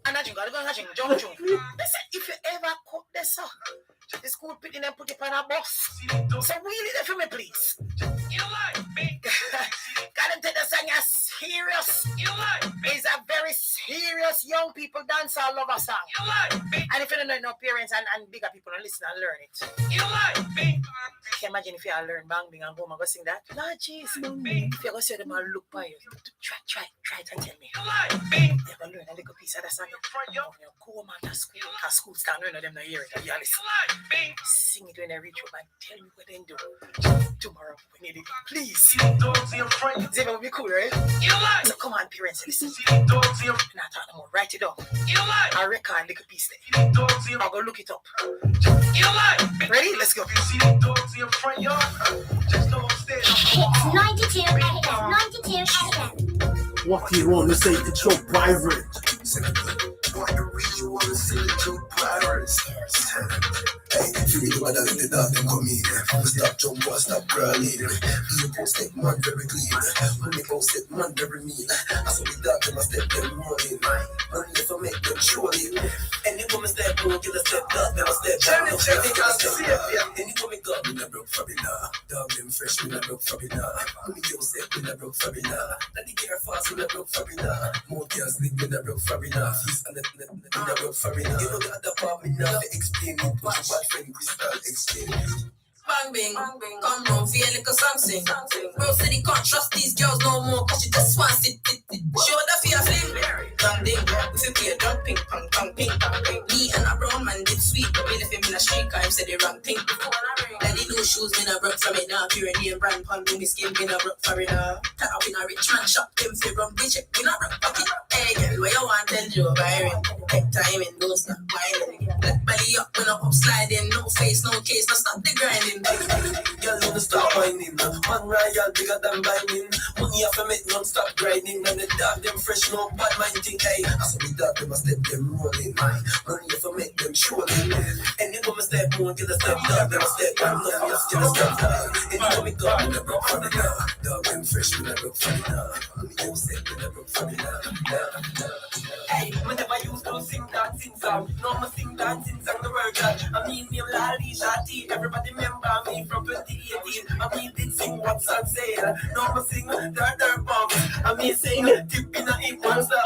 A: And I think I'm going to jump. Listen, if you ever cook this up, the school put in and put it on a bus. So wheel it for me, please. You like me? Gotta take the song as serious. You like me? It's a very serious young people dance all lover song. You like me? And if you don't know, no parents and bigger people don't listen and learn it. You like me? Can you imagine if you all learn bang bang and go and go sing that? No, jeez. If you go see them and look by you, try it and tell me. You like me? You're going to learn a little piece of that song. You go home after school. Because school start none of them not hear it. You listen. Sing it when they reach up and tell me what they do. Tomorrow we need it. Please. It's going to be cool, right? You like. So come on, parents, listen. I'm not talking about write it down. You like. I record a little piece there. I'll go look it up. You like. Ready? Let's go.
D: It's 92 FM. 92 FM.
E: What do you want to say to Joe Private?
B: What you really want to say to pirates? Hey, if you really want to let the dog them come in, stop jump or stop crawling. You post it man very clean. When they post it man very mean. I saw the dog them a step them rolling. Money if I make them surely. Any woman step more, get a step down, then a step down. Any woman got me a broke for me now. Dog them fresh when I broke for me now. When the girl said when I broke for me now. Now the care fast when I broke for me now. More girls sleep when I broke for me now. Feast and I broke for me now. You know that part me now. They explain it. What bad friend Crystal explain it. Bang bang, come round, feel like a something. Bro said he can't trust these girls no more, cause she just wants it. Show the fear fling. Bang bang, if you play don't ping pong, pong ping pong. Me and a brown man did sweet, but me left him in a street car, him said they wrong thing. Like the new shoes, me not broke from it now. Pure name brand pun, me skin, me not broke for it now. Cut up in a rich man shop, them fi rum, bitch, me not broke pocket. Hey girl, where you want tell Joe Byron? Take time and don't stop whining. Let belly up when I'm up sliding, no face, no case, no stop the grinding. Girl, don't stop whining. Man royal bigger than binding. Money off a make non-stop grinding. And the dog them fresh, no bad mind think. Hey, I saw the dog them a step them rolling. Money off a make them surely. Any woman step more, get a step down. Them a step down, nothing else, get a step down. Any woman got me, they broke for me now. Dog them fresh, when I broke for me now. Money you said, when I broke for me now. Hey, whenever you don't sing dancing song, no more sing dancing song the word God. I mean me Lali Shati, everybody remember me from 2018. I mean did sing what's on sale, no more sing dirt bomb. I mean sing tip in a hip one star.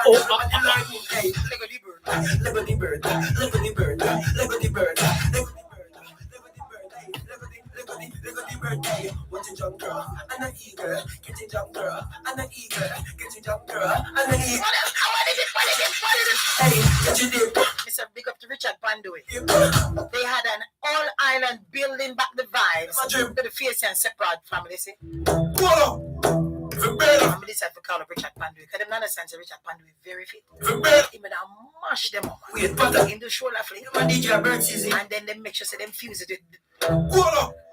B: Everybody like me. Hey, Lego the bird, Lego the bird, Lego the bird, Lego the bird, Lego the bird. What you jump girl, and an eagle, get you jump girl, and an eagle, get you jump girl, and an eagle. What is it? Hey, get you dip.
A: Mr. Big up to Richard Panduit. They had an all-island building back the vibes to the Fierce and Separate family, see? I'm this have to call up Richard Panduit, because them understand Richard Panduit very fit. He made a mash them up.
B: Wait, brother.
A: In the shoulder fling.
B: And
A: then they make sure so them fuse it with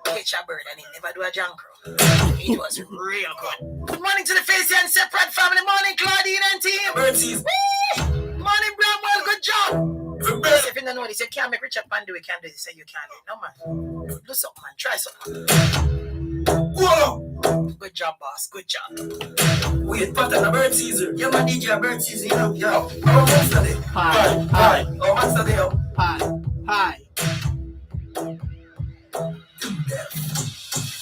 A: catch a bird and he never do a jankro. It was real good. Good morning to the Fierce and Separate family. Morning, Claudine and team.
B: Birdseas.
A: Morning, Bramwell. Good job. If you don't know this, you can't make Richard Pandu, we can't do this, say you can't do it. No, man. Do something, man. Try something. Good job, boss. Good job.
B: Wait, pattern a bird Caesar. Yeah, my DJ a bird Caesar, you know. Yo, how much are they? Hi. How much are they?
E: Hi.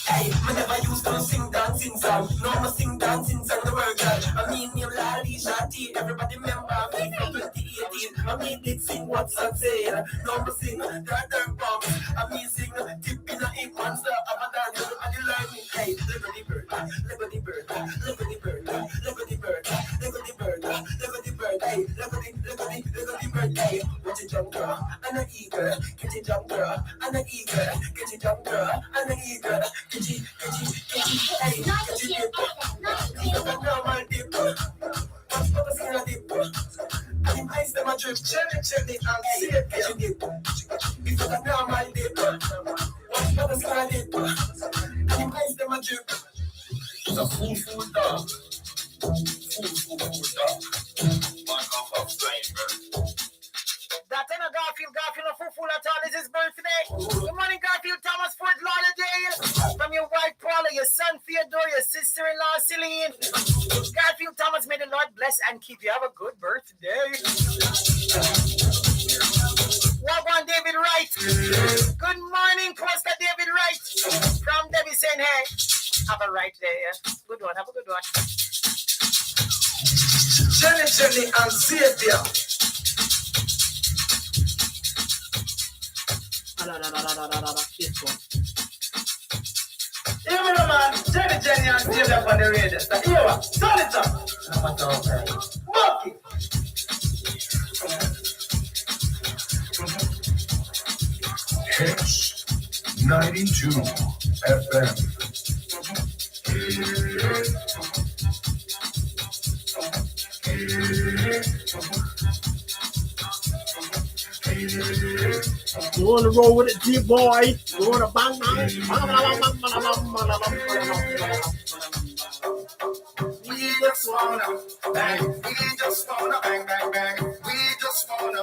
B: Hey, I never used to sing dancing song. No, I sing dancing song the word God. I mean, you Lali, Shati, everybody remember me from 2018. I mean, they sing what's on sale. No, I sing dirt bombs. I mean, sing tip in the ink monster. I'm a dance, everybody learn me. Hey, Liberty Bird, Liberty Bird, Liberty Bird, Liberty Bird, Liberty Bird, Liberty Bird, hey, Liberty Bird, hey. Watch it jump, girl, and an eagle. Get it jump, girl, and an eagle. Get it jump, girl, and an eagle. Hey, get it dip. Normal dip. What's the skin of dip? And ice them a drip. Cherry, and see it. Get it dip. It's a normal dip. What's the skin of dip? And ice them a drip. It's a fool dog. Fool dog. Mark off of flying bird.
A: That ain't a Garfield a fool at all. It's his birthday. Good morning, Garfield Thomas Fort Lauderdale. From your wife Paula, your son Theodore, your sister-in-law Celine. Garfield Thomas, may the Lord bless and keep you. Have a good birthday. Welcome, David Wright. Good morning, Costa David Wright. From Debbie saying, hey, have a right day. Yeah? Good one. Have a good one.
B: Jenny and Xavier. Hear me, man. Jenny and Xavier on the radio. Hear what? Turn it up. Walk it.
F: Hits 92 FM.
E: You wanna roll with it, G-boy? You wanna bang bang?
B: We just wanna bang. We just wanna bang, bang, bang. We just wanna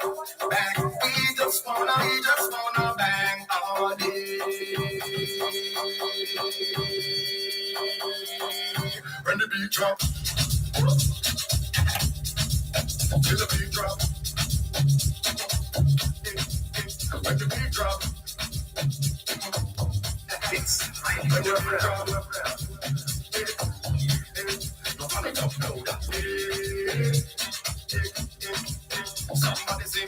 B: bang. We just wanna bang all day. When the beat drop, till the beat drop. When the beat drop, it's when the beat drop. Somebody say,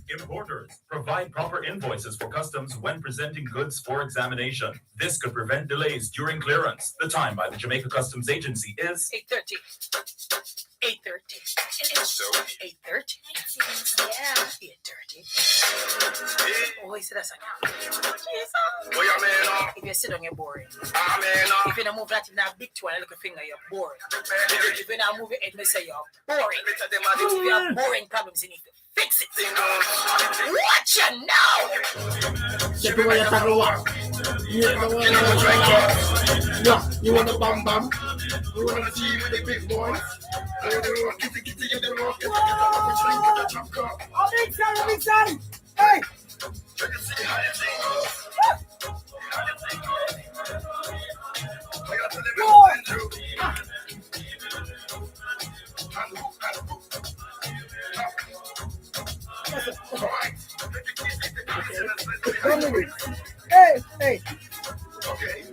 G: Importers provide proper invoices for customs when presenting goods for examination. This could prevent delays during clearance. The time by the Jamaica Customs Agency is
A: 8:30. 8:30.
B: so
A: 8:30. Yeah, 8:30. Oh, he said that's a if you sit on, you're boring. If you don't move that in that big two and look a finger, you're boring. If you don't move your head, me say you're boring. If you have boring problems, you need to fix it. Watch you now.
E: Check away your tackle walk. Yeah, you want a bam bam? You want to see with the big boys?
A: I'm excited. Hey. Hey.
B: okay.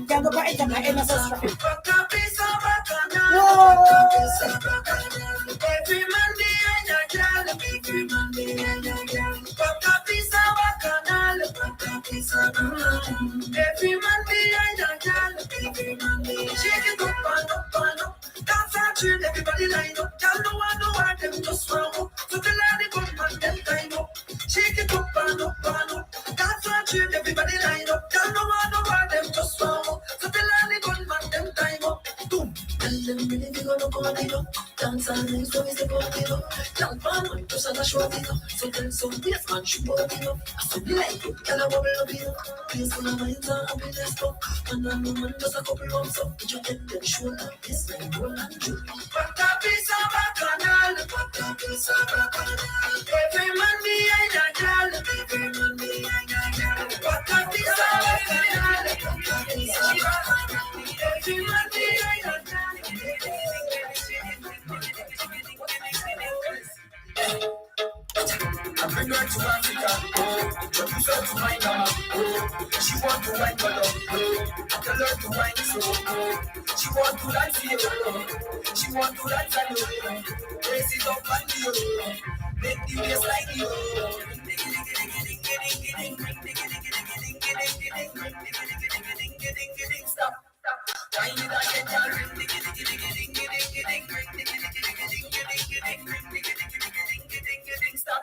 A: Can't go back into my inner sister.
B: Every Monday and a girl, every Monday and a girl. Fuck a piece of bacchanal, fuck a piece of every Monday and a girl, every Monday. Shake it up and up and up. Dance and train, everybody line up. Y'all know I know why them just warm up. So the lady come and them time up. Shake it up and up and up. Dance and train, everybody line up. Y'all know I know why them just warm up. So the lady come and them time up. Boom. Tell them really we gonna go it up. Dance and dance, so we say go it up. Young man, we push and a show it up. So tell some bass man, shoot it up. I saw me like it, girl, I bubble up it up. Place on the minds and happiness up. And I'm no man, just a couple lumps up. Put your head them shoulder, this like roll and jump. But a piece of bacchanal, but a piece of bacchanal. Every man behind a girl, every man behind a girl. But a piece of bacchanal, but a piece of bacchanal. Every man behind a girl. I bring her to Africa, introduce her to my mama. She want to wine for love, tell her to wine so. She want to dance here, she want to dance alone. Raise it up and you, make the bass like you. Stop. Time it again, girl. Stop.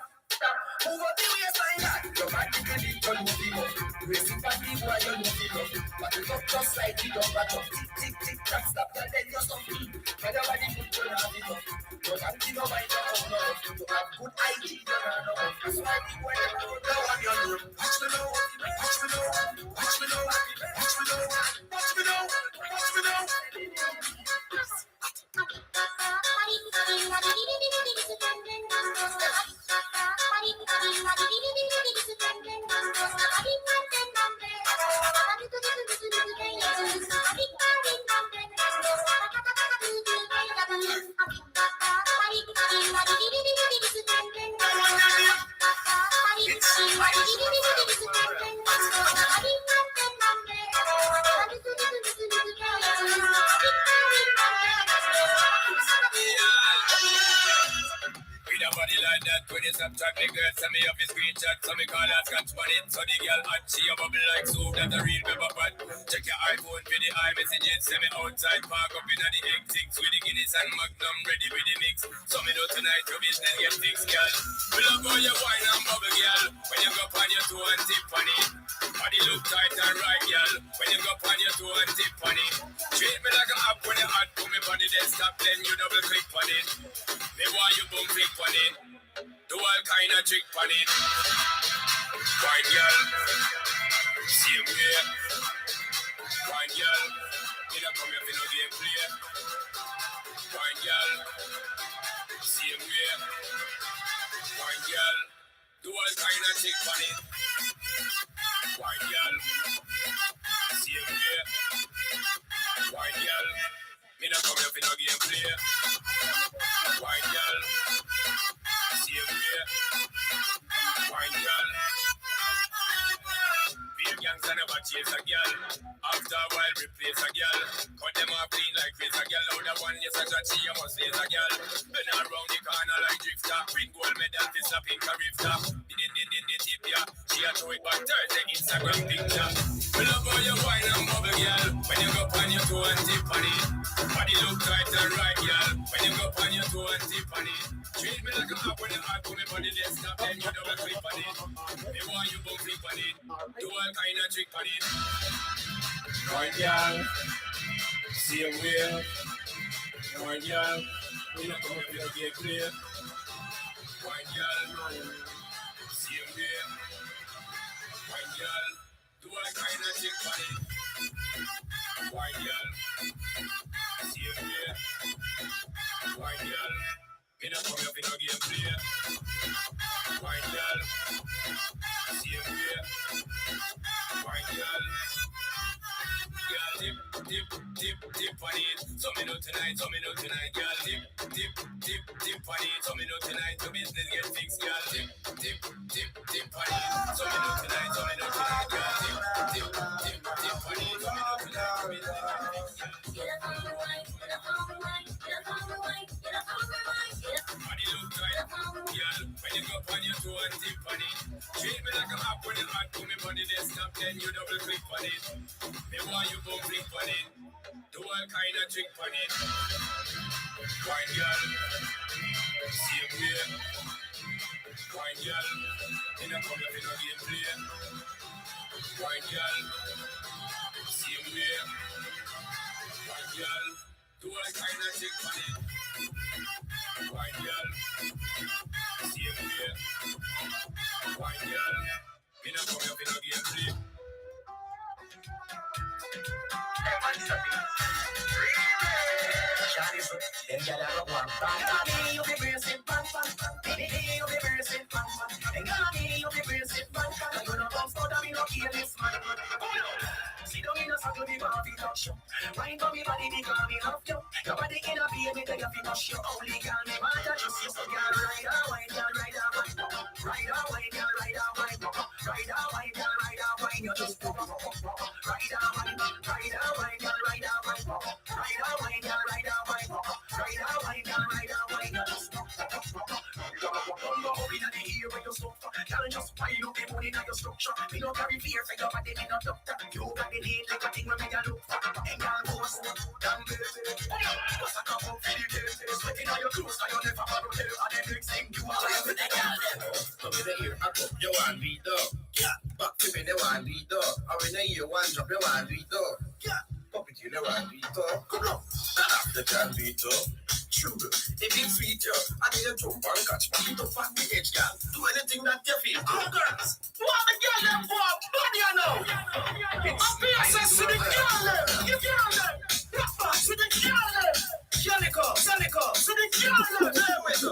B: Move up the waistline, lad. Your body can be done moving up. Raise it back, leave while you're moving up. But it up just like it up, back up. Tick, tick, tick, tack, stop, and then you're something. Tell your body put your hand it up. Don't have to know why you're up. You have good hygiene, you're not up. That's why the boy never go down on your room. Watch me now, watch me now, watch me now, watch me now, watch me now, watch me now. Snapchat me girl, send me up his screenshot. So me call her scotch on it. So the girl hot, she a bubble like soup. That a real pepper pot. Check your iPhone for the iMessages. Send me outside, park up in the X6 with the Guinness and Magnum ready with the mix. So me know tonight your business get fixed, girl. We love how you wine and bubble, girl. When you go on your toe and tip on it. Body look tight and right, girl. When you go on your toe and tip on it. Treat me like a app when you hot. Put me on the desktop, then you double click on it. Me want you boom click on it. Do all kind of trick on it. Wine girl, same way. Wine girl, you don't come here for no game play. Wine girl, same way. Wine girl, do all kind of trick on it. Wine girl, same way. Wine girl, you don't come here for no game play. Wine girl. Fine girl. Big gangs never chase a girl. After a while replace a girl. Cut them off clean like face a girl. Louder one, yes, I got she, you must lace a girl. Bend her round the corner like drifter. Bring gold medal, this a pink a rifter. The tip, yeah. She a throw it back, Thursday Instagram picture. We love how you wine and bubble, girl. When you go on your toe and tip on it. Body look tight and right, girl. When you go on your toe and tip on it. Treat me like a hop when you hot, put me on the desktop, then you double click on it. Me want you both click on it. Do all kind of trick on it. Right, girl. Same way. Right, girl. We don't come up with a game clear. Right, girl. Same way. Right, girl. Do all kind of trick on it. Right, girl. Same way. Right, girl. Me not come up in no game play. Wine girl, same way. Wine girl, So me know tonight your business get fixed, girl. Tip, tip, tip, tip on it. So me know tonight, girl. Tip, tip, tip, tip on it. So me know tonight your business get fixed, girl. Get up on the wine, get up on the wine, get up on the wine, get up on the wine, get up. Body look tight, girl. When you go on your toe and tip on it. Treat me like a map when you hot to me body desktop, then you double click on it. Me want you both click on it. Do all kind of trick on it. Wine girl, same way. Wine girl, in a come in a game play. Wine girl, same way. Wine girl, do all kind of trick on it. Wine girl, same way. Wine girl, in a come in a game play. Then get out of one. Baby, you be bracing, bang, bang, bang. Baby, you be bracing, bang, bang. And baby, you be bracing, bang, bang. You know come slow down, me no kill this man. See down in a circle, me want to touch you. Wine for me body, because me love you. Your body in a baby, then you fi touch you. Only girl, me want to just you. So girl, ride a wine, girl, ride a wine. Ride a wine, girl, ride a wine. Ride a wine, girl, ride a wine. You just ride a wine, ride a wine, girl, ride a wine. Ride a wine, girl, ride a wine. Ride a wine, girl, ride a wine. You just don't go up in the ear when you suffer. Girl, just pile up the money in your structure. Me no carry fear for your body, me no doctor. You got the need like a thing when me a look for. And girl, go slow down, baby. Just a cup of feeling, sweating on your clothes, and you never borrow hell. And the next thing you are with the girl. Come in the ear, I cup you want beat up. Yeah, back to me, they want beat up. Or in the ear, one drop, you want beat up. Yeah, pop it, you know want beat up. Come on, the can beat up. True, if it's sweet, I need a jump and catch my little fat bitch, girl. Do anything that you feel. Oh, girls, what the girl them for? Body, you know. I'm fierce to the girl them. You girl them. Proper to the girl them. Calico, to the girl them.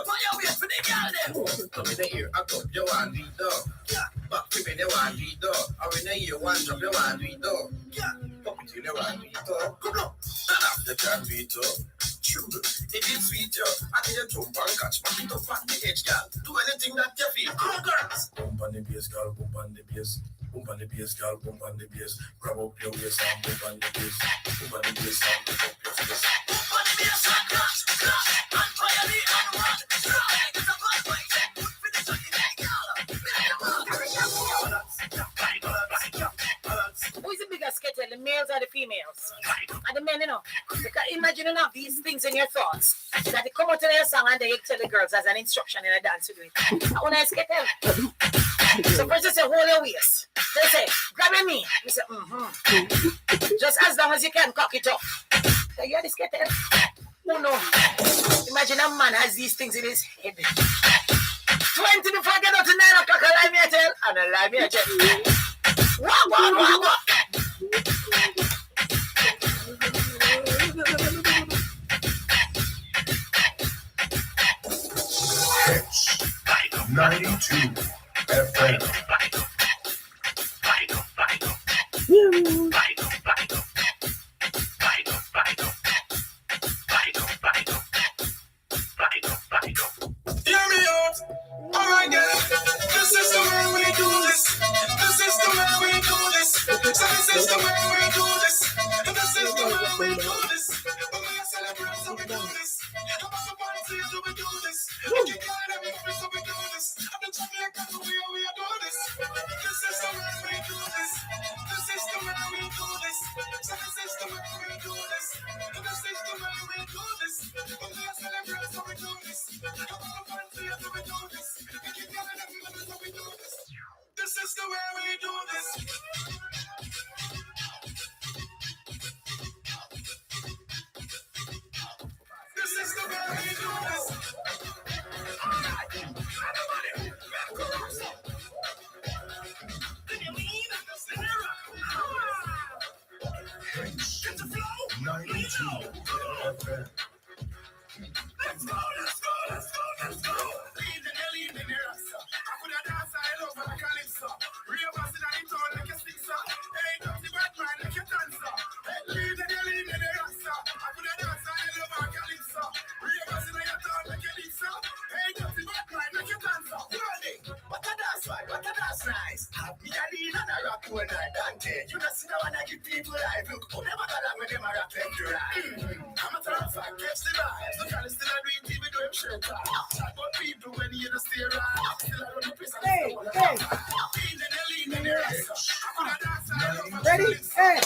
B: Why you wait for the girl them? Come in the ear, I cup you want beat up. Yeah, back to me, they want beat up. Or in the ear, one drop, you want beat up. Yeah, pop it, you know want beat up. Come on, the can beat up. True, if it's sweet, I need a jump and catch my little fat bitch, girl. Do anything that you feel. Oh, girls. Bump on the bass, girl, bump on the bass. Bump on the bass, girl, bump on the bass. Grab up your waist and bump on the bass. Bump on the bass and bump up your face. Bump on the bass and crash, crash. And fire me and run. Try, it's a bad way. Good finish on the neck, girl.
A: Who is the biggest kettle, the males or the females? And the men, you know. Because imagine enough these things in your thoughts that they come out in your song and they tell the girls as an instruction in a dance to do it. I want to kettle. So first they say, hold your waist. They say, grab your knee. You say, just as long as you can cock it up. So you are this kettle. Oh no. Imagine a man has these things in his head. 20 before I get out to 9 o'clock, I lie me a tell. And I lie me a tell. Wah.
F: Hits 92 FM.
B: Hear me out. Alright, girl. This is the way we do this. This is the way we do this. So this is the way we do this. This is the way we do this. When we celebrate, so we do this. I'm on the party, so we do this. We can get it, so we do this. I'm the Jamaican, so we do this. This is the way we do this. This is the way we do this. So this is the way we do this. This is the way we do this. When we celebrate, so we do this. I'm on the party, so we do this. We can get it, so we do this. This is the way we do this. This is the way we do this.
F: Hits 92 FM.
B: Let's go. Leave the rasta. I could have danced I love like a calypso. Real boss in the town like a stickser. Hey, dirty bad man like a dancer. Hey, leave the rasta. I could have danced I love like a calypso. Real boss in the town like a stickser. Hey,
A: Hey, hey. Ready? Hey.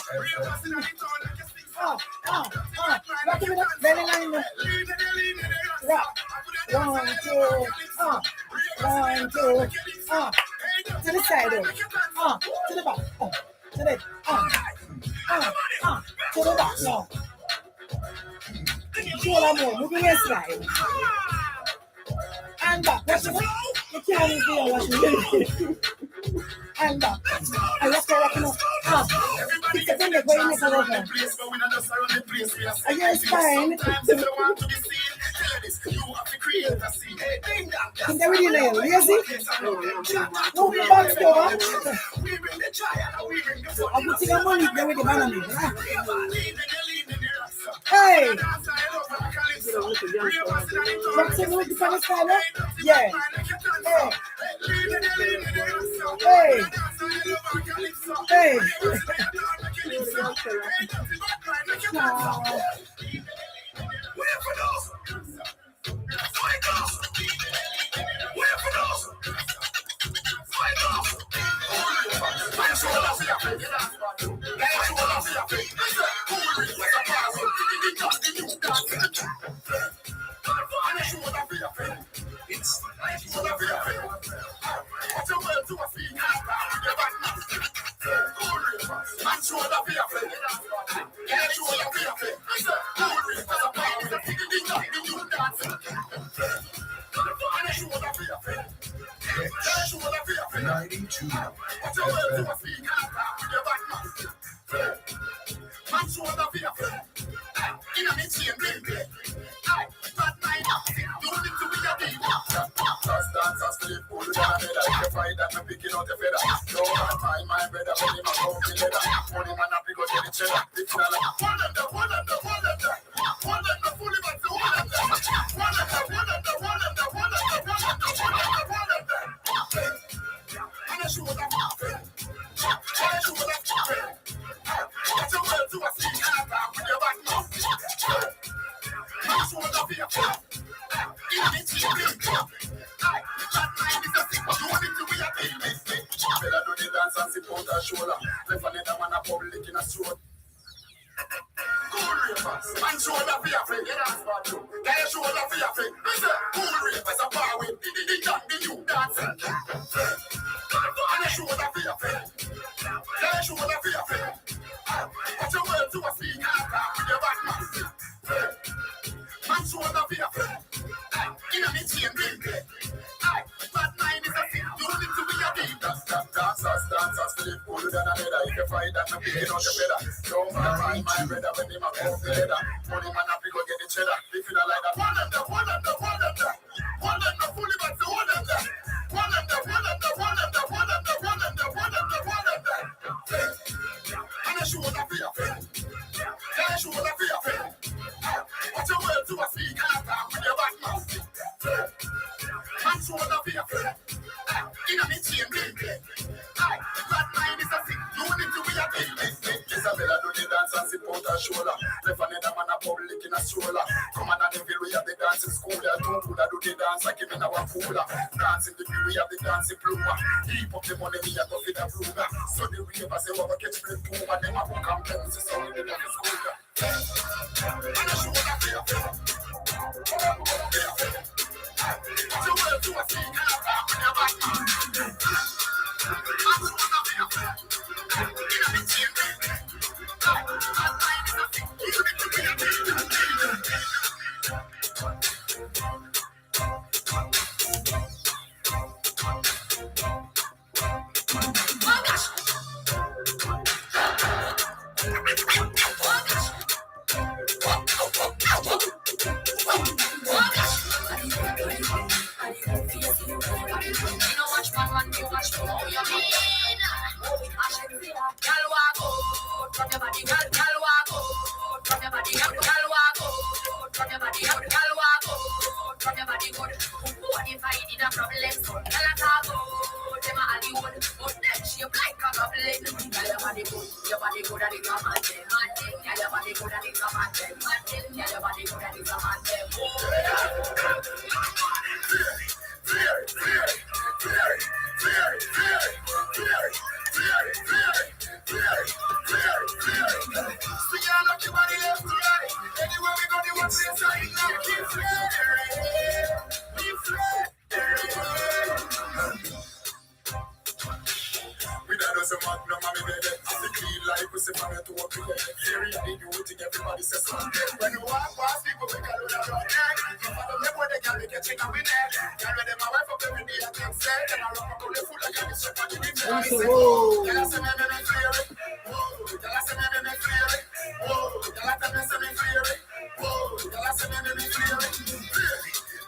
A: Rock it up. Belly line. Rock. 1, 2. 1, 2. To the side. To the back. To the. To the back now. Shoulder more. Move your waistline. And back. Watch it. You can't even feel watch it. And back. And let's go rocking up. Fix it in the way you make a rubber. Are you spine? Think they're really nail. Lazy? Move your back over. I'm putting your money there with the banana. Hey! What's in with the funny style? Yeah. Hey. Hey.
D: up, no mommy baby. The clean life is a man to walk in there. Here they do it, everybody says something. When you walk past people, make a load of your neck. If I don't know what they can make a chicken with neck. Can't let them away from every day, I can say. And I love my bullet full of candy, so much in the neck. Tell us a man and I clear it. Whoa, tell us a man and I clear it. Whoa, tell us a man and I clear it. Whoa, tell us a man and I clear it.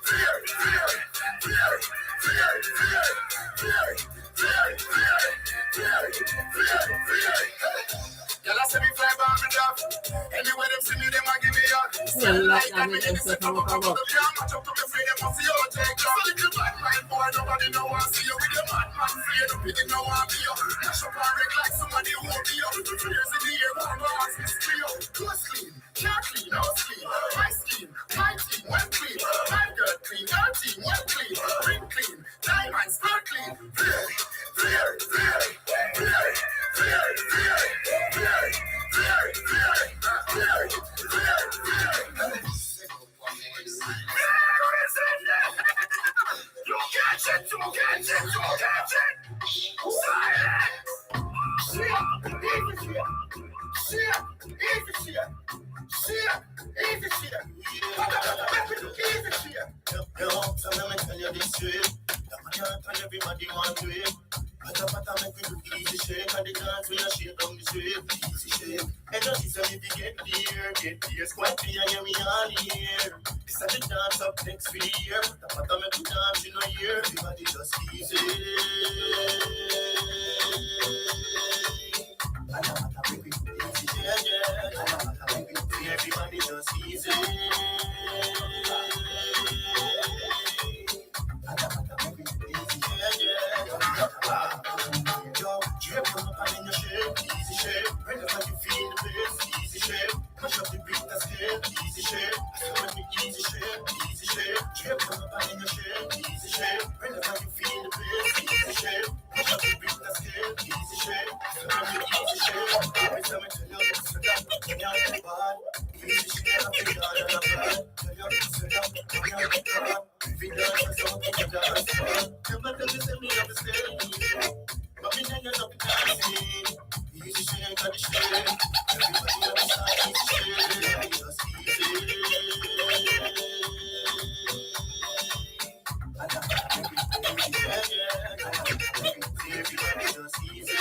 D: Clear it, clear it, clear it, clear it, clear it, clear it, clear it, clear it, clear it, clear it, clear it. Y'all see me fly by me job. Anywhere them see me, them a give me up. Still like that, me them say come up. The jam match up to me free, them must see you take off. So little bad mind boy, nobody know want see you. With your madman free, no pity no want be you. Mash up and wreck like somebody who won't be you. 2 years in the year, one more ask me free you. Close clean, can't clean, no clean. My skin, my team, well clean. My girl clean, her team, well clean. Ring clean, diamonds, spark clean. Clear, clear, clear, clear, clear, clear, clear. Everybody want to it. Pata make we do easy shake and the dance we a shake down the street. Easy shake. And just listen if you get here, squat me and hear me all here. This is the dance up next for the year. Pata make we dance in a year. Everybody just easy. Pata make we do easy, yeah. Pata make we do everybody just easy. Yo, drip from up and in your shape, easy shape. Whenever you feel the bass, easy shape. Push up the beat, that's good, easy shape. When me easy shape. Drip from up and in your shape, easy shape. Whenever you feel the bass, easy shape. Push up the beat, that's good, easy shape. When me easy shape. Every time I tell you, so that me out the bad. Easy shape, I feel all that I'm bad. Tell you, so that me out the bad. If you dance, so you dance, man. Come on, tell me, send me up the stage. But me niggas up the dancing. Easy shake on the shake. Everybody on the side, easy shake. Just easy. Everybody just easy.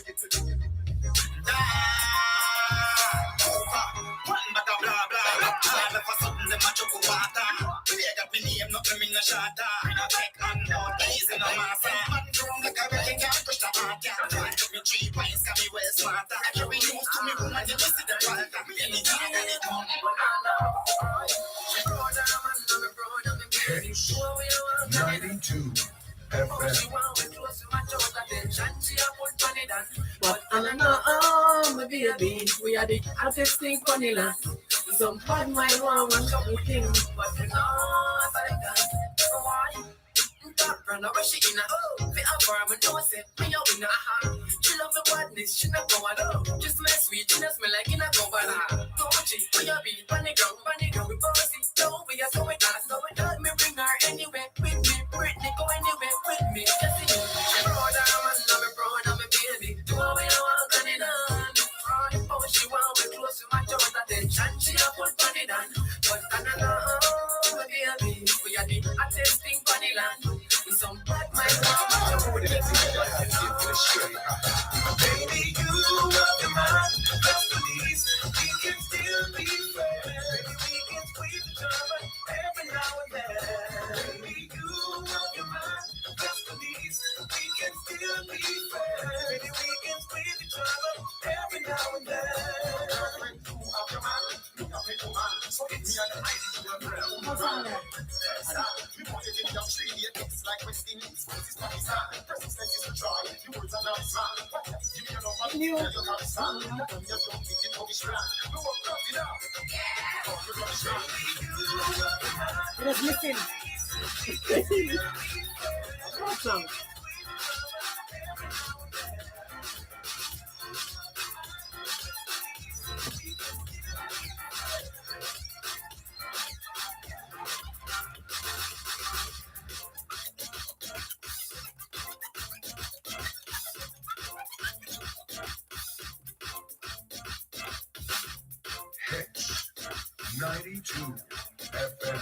F: Hits 92 FM.
B: wanna know, my baby, we are the hottest thing on the land. Some bad mind want one couple things, but you know, I got why. Run over she in a me up for me know say me a winner. She love the badness, she not go at all. Just my sweet, she not smell like in a go bad. Gucci, we a be panic girl, we bossy. Don't be a so it ass, so it don't me bring her anywhere with me. Britney go anywhere with me. Just see you, she proud of man, now me proud of me baby. Do what we want, gun it on. Oh, she want me close to my jaws attention. She a put on it on, but I don't know, baby. We are the hottest thing on the land. Some bad my baby, you love your man, just please. We can still be friends. We can squeeze each other every now and then. Baby, you love your man, just please. We can still be friends. Baby, we can squeeze each other every now and then. You love your man, you love your man. So hit me on the night to your friend. We want it in your tree, it's like West Indies. This Pakistan, persistence is a joy. The words are not smart. Give me your number, tell you how to stand. You don't think it will be strong. No one cut it out.
A: It was missing.
E: Awesome.
F: Hits 92 FM.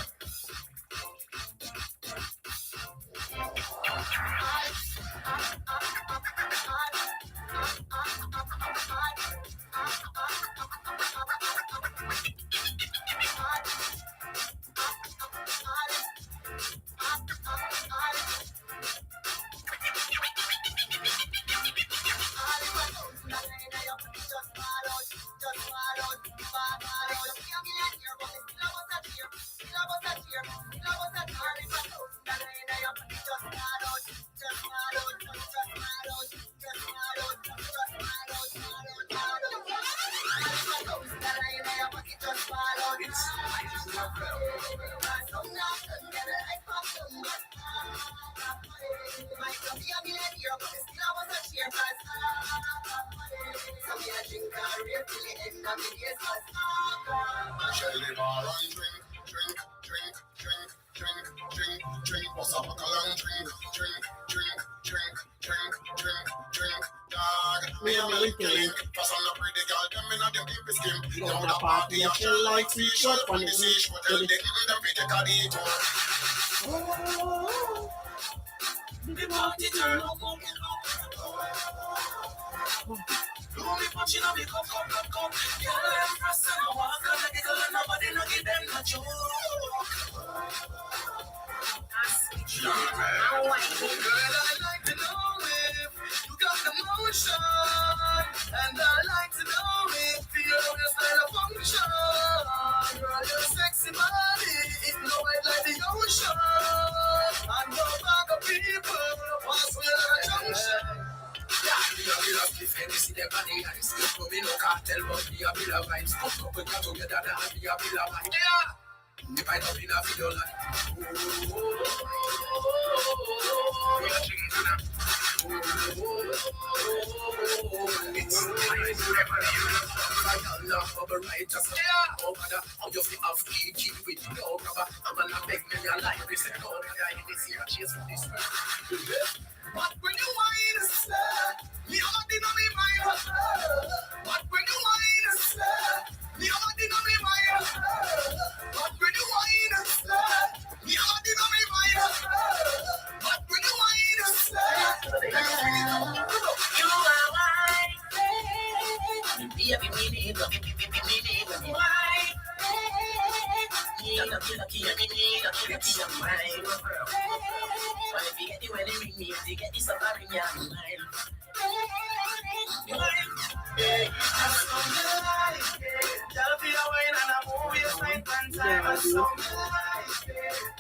E: T-shirt on the beach,
B: and I like to know if you understand a function. Girl, your sexy body, it know it like the ocean. And no bag of people pass me like a junction. Yeah, we are real if any see them body and still coming no cartel, but we are real vibes. Come up and come together and we are real vibes. Yeah. If I don't be a video like we are drinking tonight. It's I love over right just over the how you feel of key with no rubber. I'm gonna make me alive. This is no guy in this year. Cheers for this man. But when you wine a slut, me I'm in on me my but when you wine a slut, me I'm in on me my but when you wine a slut, me I'm in on me my but when you wine a slut, you are wine. Baby, me need wine. Lucky, me need a mind. Why be anywhere they ring me if they get this up in your mind? Yeah, I'm so alive. Tell me a wine and a movie, a fight and time. I'm so alive.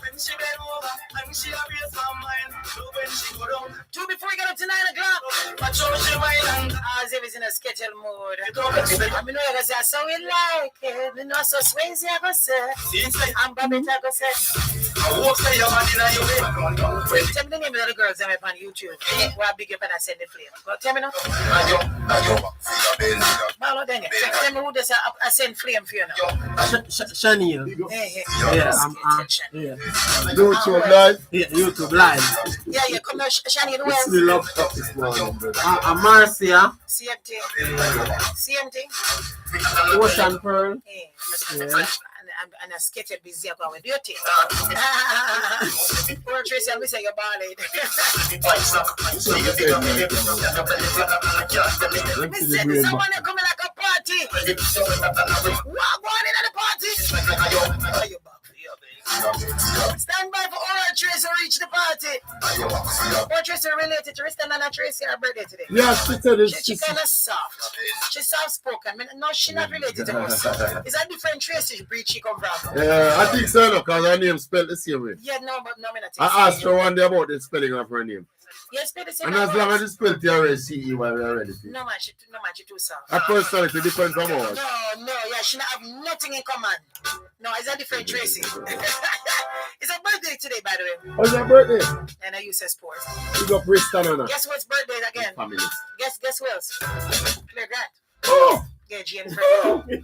B: When
D: she bend over and she a raise her mind. So when she go down,
A: Two before we get up to 9 o'clock.
D: watch how she whine and
A: As if it's in a schedule mode.
D: it don't make sense.
A: I mean, I say, so we like it. You know, so Swayze, I go say.
D: See, it's like
A: And Babette, I go say.
D: I walk say your man in your way.
A: Tell me the name of the girls that are on YouTube. Who are big up and I send the flame. But tell me now. Malo, then. Tell me who does I send flame for you now.
E: Shania.
A: Hey.
E: Yeah,
A: Yeah.
B: YouTube live.
E: Yeah, YouTube live.
A: Yeah, come now, Shani, the
B: It's
A: way.
B: the laptop this morning, brother.
E: Marcia.
A: CMT. CMT.
E: Ocean Pearl.
A: Yeah. And I skated busy about with your thing. Poor Tracy, I say you're ballad. Someone coming like a party. What going in at the party? Stand by for Oral Tracy reach the party. Oral Tracy related to Ristan and Tracy her birthday today.
B: Yeah, she said it.
A: She's kind of soft. She's soft spoken. No, she's not related to us. It's a different Tracy breed she come from.
B: Yeah, I think so, because her name spelled the same way.
A: Yeah, no, but no, me not.
B: I asked her one day about the spelling of her name.
A: Yes, spell the same.
B: And as long as you spell T-R-A-C-E, we are ready.
A: No man, she too soft.
B: Her personality depends on ours.
A: No, yeah, she not have nothing in common. No, it's a different Tracy. It's a birthday today, by the way.
B: How's your birthday?
A: And I use a sport.
B: You got Bristol on her.
A: Guess what's birthday again?
B: Family.
A: Guess who else? Claire Grant.
B: Oh!
A: Yeah, GM birthday.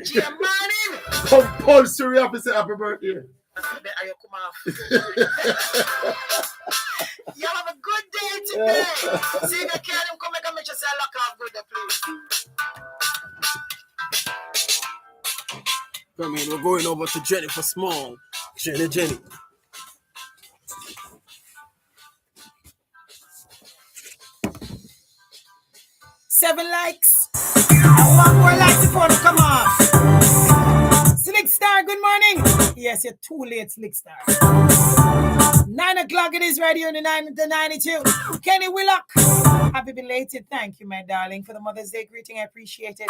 A: GM morning.
B: Compulsory officer, happy birthday.
A: Are you come off? You have a good day today. See if you can come back and make yourself lock off good, please.
E: Come in, we're going over to Jennifer Small. Jenny.
A: 7 likes. And 1 more like before to come off. Slick Star, good morning. Yes, you're too late, Slick Star. 9 o'clock it is right here in the 92. Kenny Willock. Happy belated. Thank you, my darling, for the Mother's Day greeting. I appreciate it.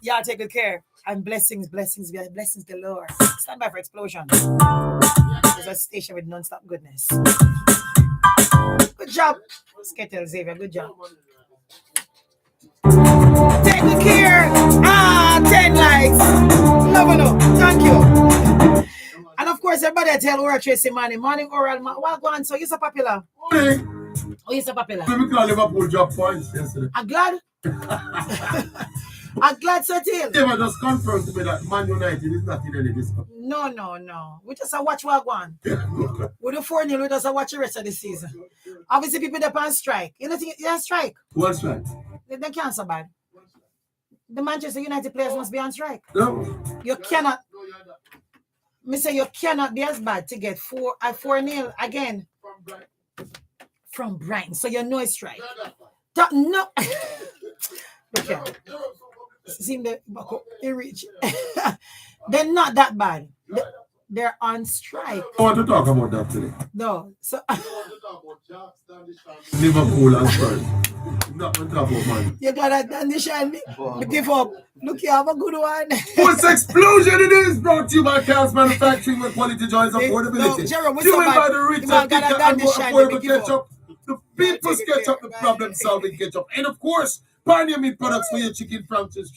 A: Y'all take good care. And blessings galore. Stand by for explosion. There's a station with non-stop goodness. Good job, Skettle Xavier. Good job. Take good care. 10 likes. Love. Thank you. And of course, everybody tell Oral Tracy morning Oral. What go on? So you're so popular.
B: Hey.
A: Oh, you're so popular.
B: Let me call Liverpool drop points yesterday.
A: I'm glad. I'm glad, so till.
B: Yeah, but just confirm to me that Man United is not in any discussion.
A: No. We just watch what go on. We do 4-0, we just watch the rest of the season. Obviously, people that on strike. You know, you're on strike.
B: What strike?
A: They can't so bad. The Manchester United players must be on strike.
B: No.
A: You cannot. Me say you cannot be as bad to get 4-0 again from Brighton. So you know it's strike. No. Okay. Seem the reach. They're not that bad. They're on strike.
B: I want to talk about that today.
A: No. So
B: Liverpool and Spurs. Not on top of man.
A: you got a condition. Give up. Look, you have a good one.
B: What's explosion it is brought to you by Chaos Manufacturing with quality joints affordability.
A: No, Jerome,
B: Fueled by the rich and affordable
A: give
B: ketchup. The people's ketchup, the problem solving ketchup. And of course, Pioneer Meat products for your chicken franchise.